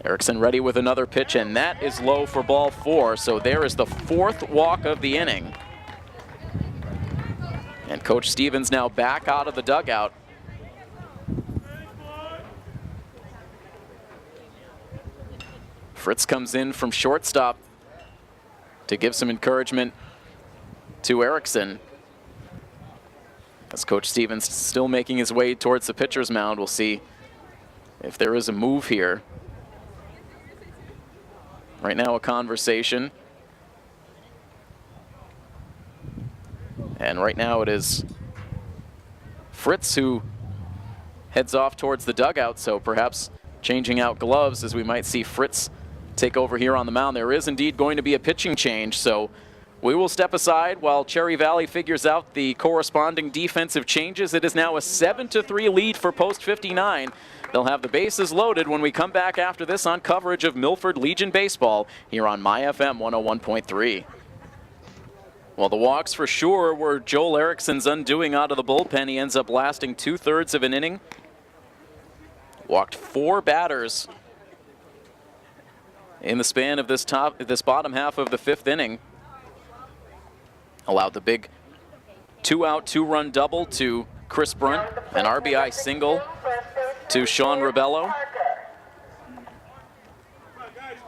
Erickson ready with another pitch, and that is low for ball 4. So there is the 4th walk of the inning. And Coach Stevens now back out of the dugout. Fritz comes in from shortstop to give some encouragement to Erickson. As Coach Stevens still making his way towards the pitcher's mound, we'll see if there is a move here. Right now a conversation. And right now it is Fritz who heads off towards the dugout, so perhaps changing out gloves as we might see Fritz take over here on the mound. There is indeed going to be a pitching change, so we will step aside while Cherry Valley figures out the corresponding defensive changes. It is now a 7-3 lead for post 59. They'll have the bases loaded when we come back after this on coverage of Milford Legion Baseball here on My FM 101.3. Well, the walks for sure were Joel Erickson's undoing out of the bullpen. He ends up lasting 2/3 of an inning. Walked 4 batters in the span of this bottom half of the 5th inning. Allowed the big 2-out, 2-run double to Chris Brunt, an RBI single to Sean Rebello.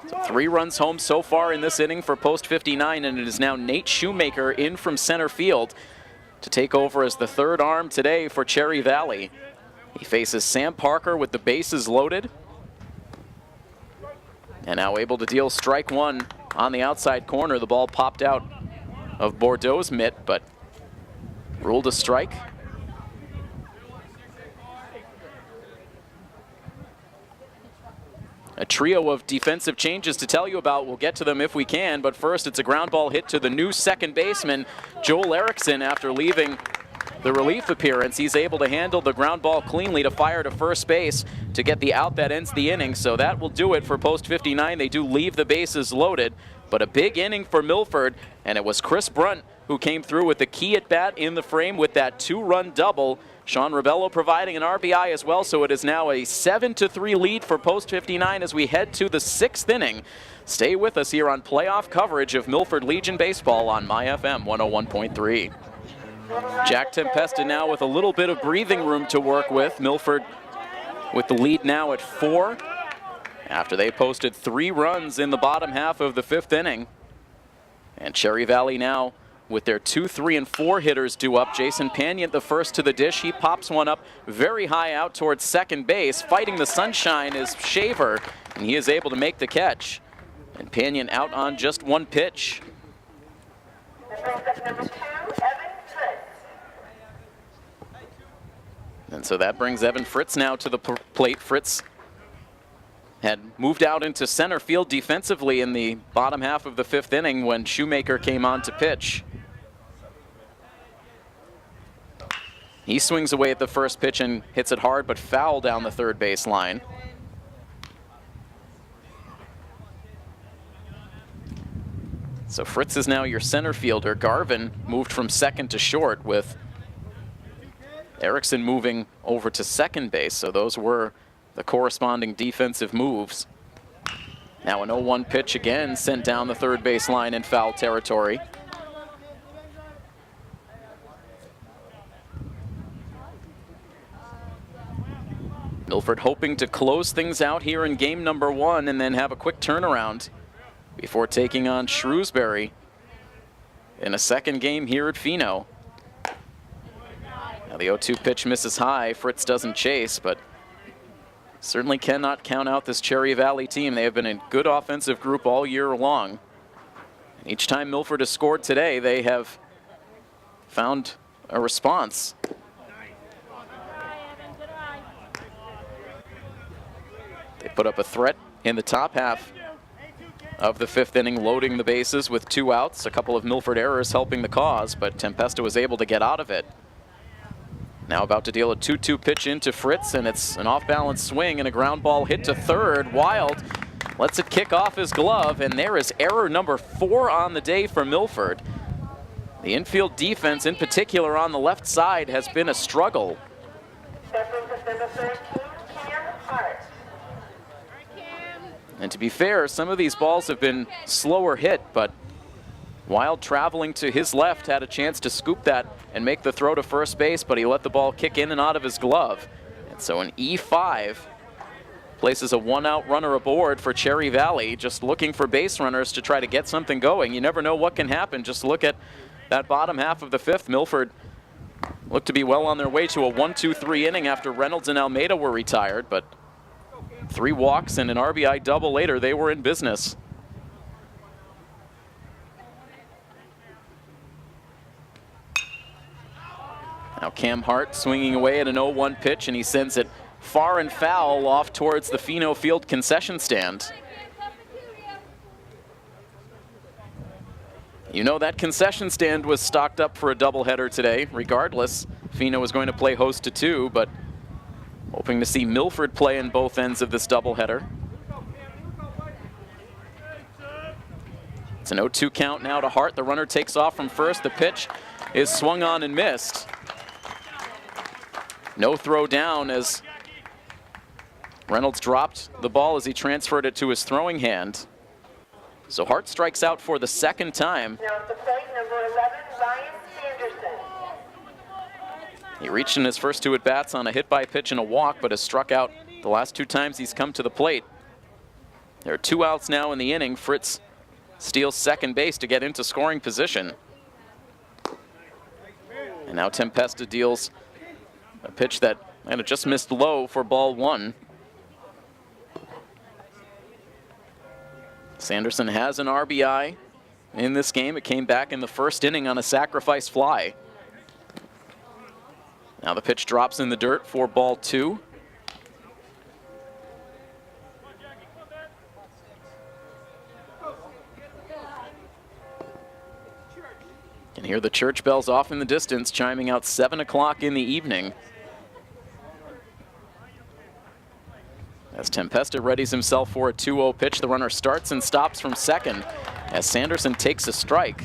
So 3 runs home so far in this inning for post 59, and it is now Nate Shoemaker in from center field to take over as the 3rd arm today for Cherry Valley. He faces Sam Parker with the bases loaded. And now able to deal strike one on the outside corner. The ball popped out of Bordeaux's mitt, but ruled a strike. A trio of defensive changes to tell you about. We'll get to them if we can, but first it's a ground ball hit to the new second baseman, Joel Erickson. After leaving the relief appearance, he's able to handle the ground ball cleanly to fire to first base to get the out that ends the inning. So that will do it for post 59. They do leave the bases loaded, but a big inning for Milford, and it was Chris Brunt who came through with the key at bat in the frame with that 2-run double. Sean Rebello providing an RBI as well, so it is now a 7-3 lead for post 59 as we head to the 6th inning. Stay with us here on playoff coverage of Milford Legion Baseball on MyFM 101.3. Jack Tempesta now with a little bit of breathing room to work with. Milford with the lead now at 4 after they posted 3 runs in the bottom half of the 5th inning. And Cherry Valley now with their 2, 3, and 4 hitters due up. Jason Panion the first to the dish. He pops one up very high out towards second base. Fighting the sunshine is Shaver, and he is able to make the catch. And Panion out on just 1 pitch. Number 2, Evan Fritz. And so that brings Evan Fritz now to the plate. Fritz had moved out into center field defensively in the bottom half of the 5th inning when Shoemaker came on to pitch. He swings away at the first pitch and hits it hard but foul down the third base line. So Fritz is now your center fielder. Garvin moved from second to short with Erickson moving over to second base. So those were the corresponding defensive moves. Now an 0-1 pitch again sent down the third base line in foul territory. Milford hoping to close things out here in game number 1 and then have a quick turnaround before taking on Shrewsbury in a second game here at Pheno. Now the 0-2 pitch misses high. Fritz doesn't chase, but certainly cannot count out this Cherry Valley team. They have been a good offensive group all year long. And each time Milford has scored today, they have found a response. They put up a threat in the top half of the 5th inning, loading the bases with 2 outs. A couple of Milford errors helping the cause, but Tempesta was able to get out of it. Now about to deal a 2-2 pitch into Fritz, and it's an off-balance swing and a ground ball hit to third. Wild lets it kick off his glove, and there is error number 4 on the day for Milford. The infield defense, in particular on the left side, has been a struggle. That brings us number 13, Cam Hart. And to be fair, some of these balls have been slower hit, but Wild traveling to his left had a chance to scoop that and make the throw to first base, but he let the ball kick in and out of his glove. And so an E5 places a 1-out runner aboard for Cherry Valley, just looking for base runners to try to get something going. You never know what can happen. Just look at that bottom half of the 5th. Milford looked to be well on their way to a 1-2-3 inning after Reynolds and Almeida were retired, but 3 walks and an RBI double later, they were in business. Now Cam Hart swinging away at an 0-1 pitch, and he sends it far and foul off towards the Pheno Field concession stand. You know that concession stand was stocked up for a doubleheader today. Regardless, Pheno was going to play host to 2, but hoping to see Milford play in both ends of this doubleheader. It's an 0-2 count now to Hart. The runner takes off from first. The pitch is swung on and missed. No throw down as Reynolds dropped the ball as he transferred it to his throwing hand. So Hart strikes out for the 2nd time. Now at the plate, number 11, Ryan Sanderson. He reached in his first 2 at-bats on a hit by pitch and a walk, but has struck out the last 2 times he's come to the plate. There are 2 outs now in the inning. Fritz steals second base to get into scoring position. And now Tempesta deals a pitch that And it just missed low for ball one. Sanderson has an RBI in this game. It came back in the first inning on a sacrifice fly. Now the pitch drops in the dirt for ball two. Can hear the church bells off in the distance, chiming out 7 o'clock in the evening. As Tempesta readies himself for a 2-0 pitch, the runner starts and stops from second as Sanderson takes a strike.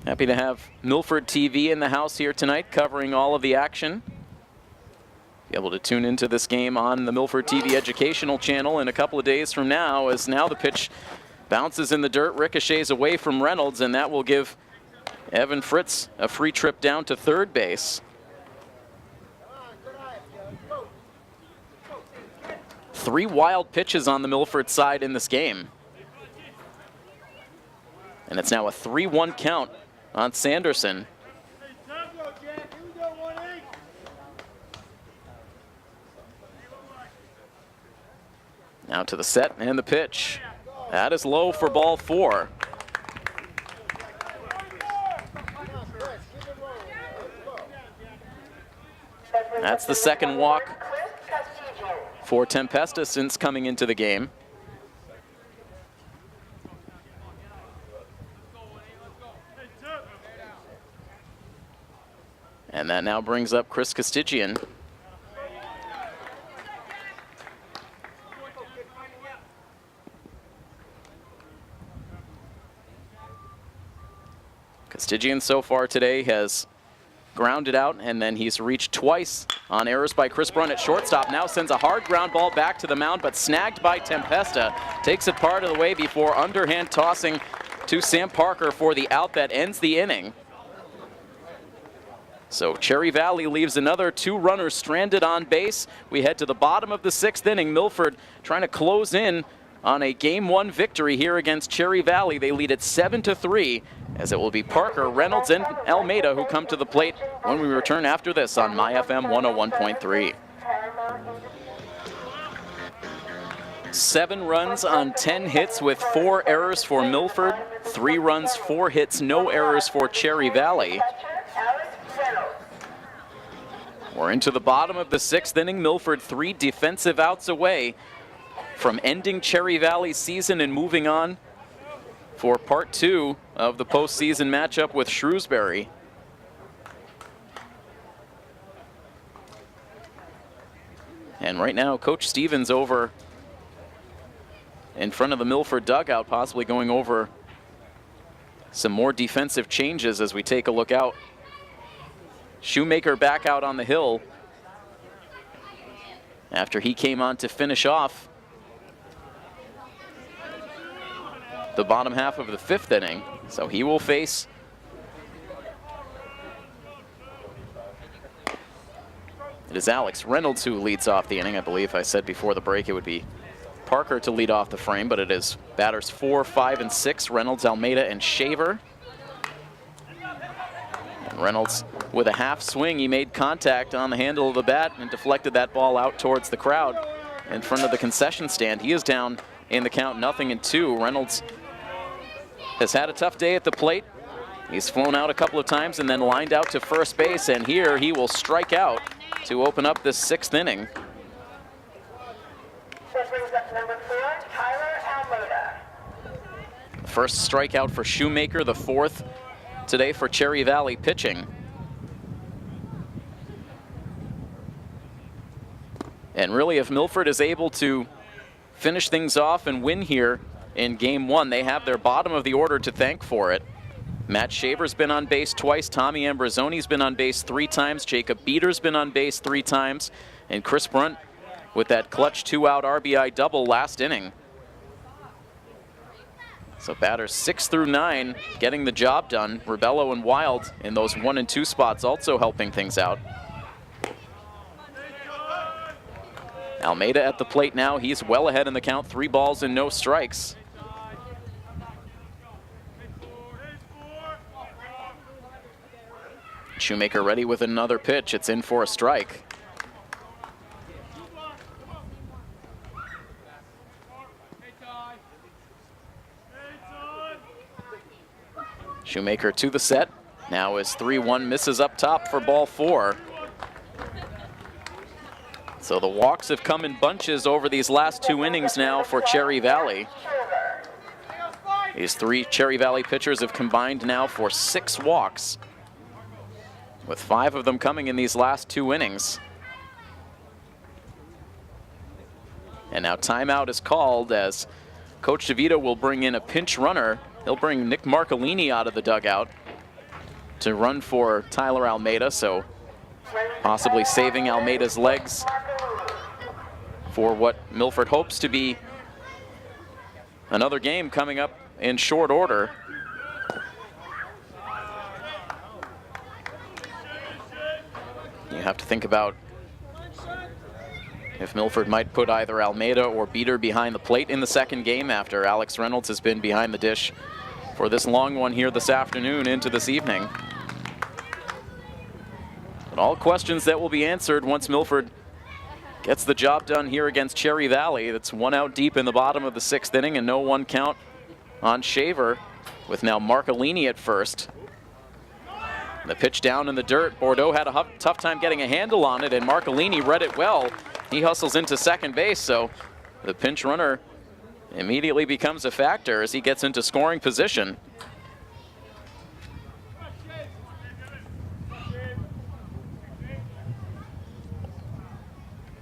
Happy to have Milford TV in the house here tonight, covering all of the action. Be able to tune into this game on the Milford TV educational channel in a couple of days from now, as now the pitch bounces in the dirt, ricochets away from Reynolds, and that will give Evan Fritz a free trip down to third base. Three wild pitches on the Milford side in this game. And it's now a 3-1 count on Sanderson. Now to the set and the pitch. That is low for ball four. That's the second walk for Tempesta since coming into the game. And that now brings up Chris Castigian. Castigian so far today has grounded out, and then he's reached twice on errors by Chris Brunt at shortstop. Now sends a hard ground ball back to the mound, but snagged by Tempesta. Takes it part of the way before underhand tossing to Sam Parker for the out that ends the inning. So Cherry Valley leaves another two runners stranded on base. We head to the bottom of the sixth inning. Milford trying to close in on a Game 1 victory here against Cherry Valley. They lead it 7-3, as it will be Parker, Reynolds, and Almeida who come to the plate when we return after this on MyFM 101.3. 7 runs on 10 hits with 4 errors for Milford. 3 runs, 4 hits, no errors for Cherry Valley. We're into the bottom of the sixth inning. Milford 3 defensive outs away from ending Cherry Valley's season and moving on for part 2 of the postseason matchup with Shrewsbury. And right now, Coach Stevens over in front of the Milford dugout, possibly going over some more defensive changes as we take a look out. Shoemaker back out on the hill after he came on to finish off the bottom half of the 5th inning. So he will face it is Alex Reynolds who leads off the inning. I believe I said before the break it would be Parker to lead off the frame, but it is batters 4, 5, and 6, Reynolds, Almeida, and Shaver. And Reynolds with a half swing, he made contact on the handle of the bat and deflected that ball out towards the crowd in front of the concession stand. He is down in the count, 0-2. Reynolds has had a tough day at the plate. He's flown out a couple of times and then lined out to first base, and here he will strike out to open up this 6th inning. That brings up number 4, Tyler Almeida. First strikeout for Shoemaker, the 4th today for Cherry Valley pitching. And really, if Milford is able to finish things off and win here in Game 1, they have their bottom of the order to thank for it. Matt Shaver's been on base twice, Tommy Ambrosoni's been on base 3 times, Jacob Beater's been on base 3 times, and Chris Brunt with that clutch 2-out RBI double last inning. So batters 6 through 9 getting the job done. Rebello and Wild in those 1 and 2 spots also helping things out. Almeida at the plate now. He's well ahead in the count, 3 balls and no strikes. Shoemaker ready with another pitch. It's in for a strike. Shoemaker to the set. Now is 3-1, misses up top for ball 4. So the walks have come in bunches over these last 2 innings now for Cherry Valley. These 3 Cherry Valley pitchers have combined now for 6 walks, with 5 of them coming in these last 2 innings. And now timeout is called as Coach DeVito will bring in a pinch runner. He'll bring Nick Marcolini out of the dugout to run for Tyler Almeida, so possibly saving Almeida's legs for what Milford hopes to be another game coming up in short order. You have to think about if Milford might put either Almeida or Beater behind the plate in the second game after Alex Reynolds has been behind the dish for this long one here this afternoon into this evening. But all questions that will be answered once Milford gets the job done here against Cherry Valley. That's 1 out deep in the bottom of the 6th inning and no 1 count on Shaver, with now Marcolini at first. The pitch down in the dirt. Bordeaux had a tough time getting a handle on it, and Marcolini read it well. He hustles into second base, so the pinch runner immediately becomes a factor as he gets into scoring position.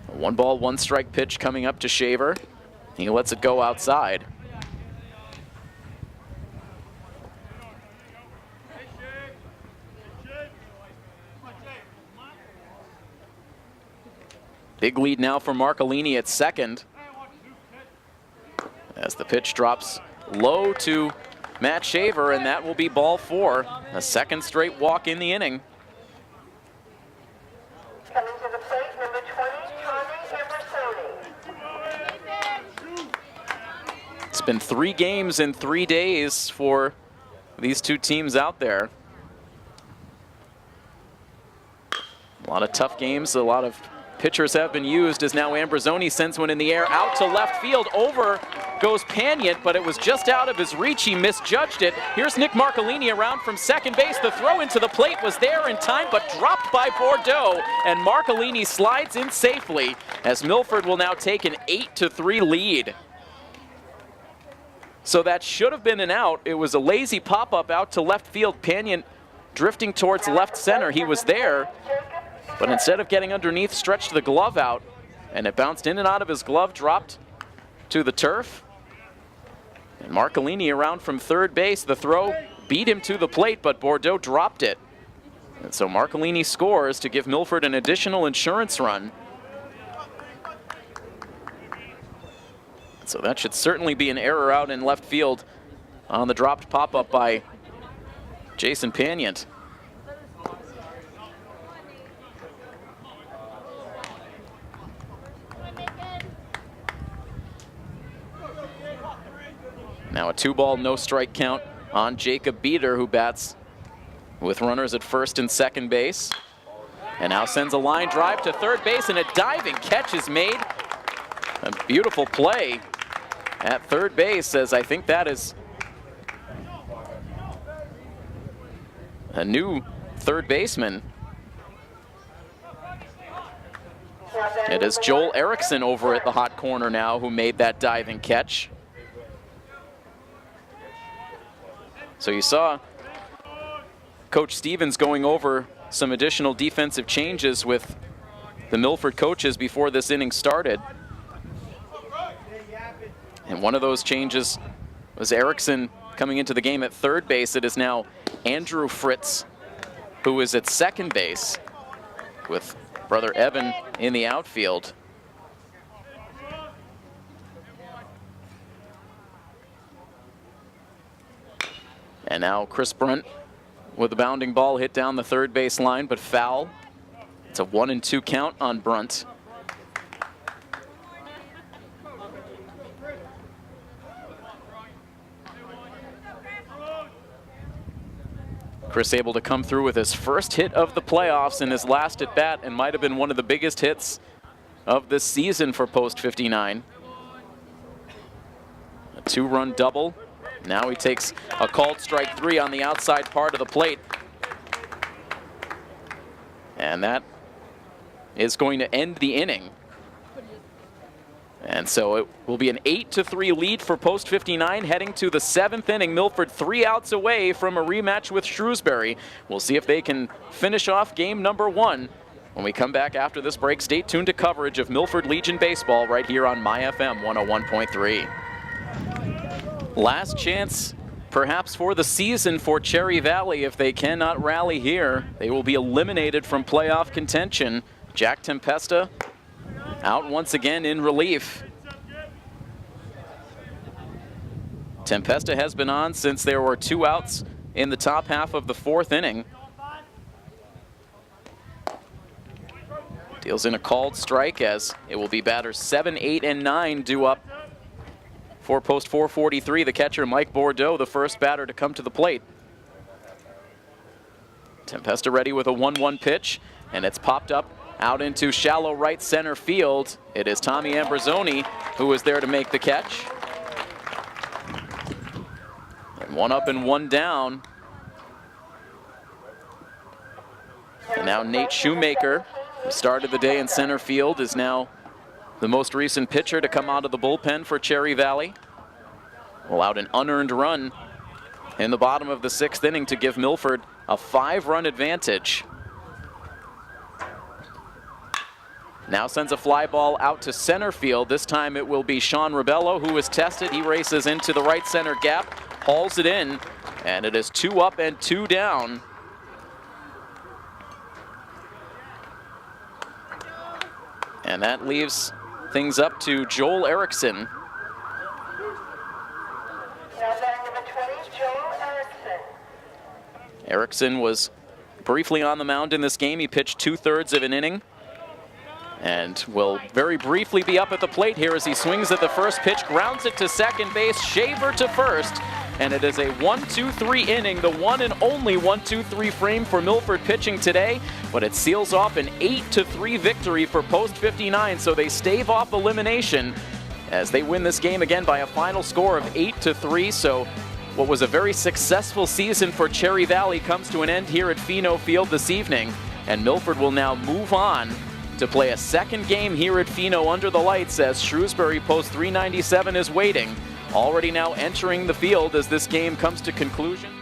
A 1-ball, 1-strike pitch coming up to Shaver. He lets it go outside. Big lead now for Marcolini at second, as the pitch drops low to Matt Shaver, and that will be ball 4. A second straight walk in the inning. Coming to the plate, number 20, Tommy Ambersoni. It's been 3 games in 3 days for these 2 teams out there. A lot of tough games, a lot of pitchers have been used, as now Ambrosoni sends one in the air out to left field. Over goes Panion, but it was just out of his reach. He misjudged it. Here's Nick Marcolini around from second base. The throw into the plate was there in time, but dropped by Bordeaux, and Marcolini slides in safely as Milford will now take an 8-3 lead. So that should have been an out. It was a lazy pop-up out to left field. Panion drifting towards left center. He was there, but instead of getting underneath, stretched the glove out, and it bounced in and out of his glove, dropped to the turf. And Marcolini around from third base. The throw beat him to the plate, but Bordeaux dropped it. And so Marcolini scores to give Milford an additional insurance run. So that should certainly be an error out in left field on the dropped pop-up by Jason Panion. Now a 2-ball, no-strike count on Jacob Beater, who bats with runners at first and second base. And now sends a line drive to third base, and a diving catch is made. A beautiful play at third base, as I think that is a new third baseman. It is Joel Erickson over at the hot corner now who made that diving catch. So you saw Coach Stevens going over some additional defensive changes with the Milford coaches before this inning started. And one of those changes was Erickson coming into the game at third base. It is now Andrew Fritz, who is at second base, with brother Evan in the outfield. And now Chris Brunt with a bounding ball hit down the third base line, but foul. It's a 1-2 count on Brunt. Chris able to come through with his first hit of the playoffs in his last at bat, and might have been one of the biggest hits of this season for post 59. A 2-run double. Now he takes a called strike 3 on the outside part of the plate. And that is going to end the inning. And so it will be an 8-3 lead for post 59 heading to the 7th inning. Milford 3 outs away from a rematch with Shrewsbury. We'll see if they can finish off game number 1 when we come back after this break. Stay tuned to coverage of Milford Legion baseball right here on My FM 101.3. Last chance perhaps for the season for Cherry Valley. If they cannot rally here, they will be eliminated from playoff contention. Jack Tempesta out once again in relief. Tempesta has been on since there were 2 outs in the top half of the 4th inning. Deals in a called strike as it will be batters 7, 8, and 9 due up for post 443. The catcher Mike Bordeaux, the first batter to come to the plate. Tempesta ready with a 1-1 pitch, and it's popped up out into shallow right center field. It is Tommy Ambrosoni who is there to make the catch. And 1 up and 1 down. And now Nate Shoemaker, who started the day in center field, is now the most recent pitcher to come out of the bullpen for Cherry Valley. Allowed an unearned run in the bottom of the 6th inning to give Milford a 5-run advantage. Now sends a fly ball out to center field. This time it will be Sean Rebello who is tested. He races into the right center gap, hauls it in, and it is 2 up and 2 down. And that leaves things up to Joel Erickson. Now batting number 20, Joel Erickson. Erickson was briefly on the mound in this game. He pitched 2/3 of an inning and will very briefly be up at the plate here as he swings at the first pitch, grounds it to second base, Shaver to first, and it is a 1-2-3 inning, the one and only 1-2-3 frame for Milford pitching today, but it seals off an 8-3 victory for post 59, so they stave off elimination as they win this game again by a final score of 8-3. So what was a very successful season for Cherry Valley comes to an end here at Pheno Field this evening, and Milford will now move on to play a second game here at Pheno under the lights as Shrewsbury post 397 is waiting, already now entering the field as this game comes to conclusion.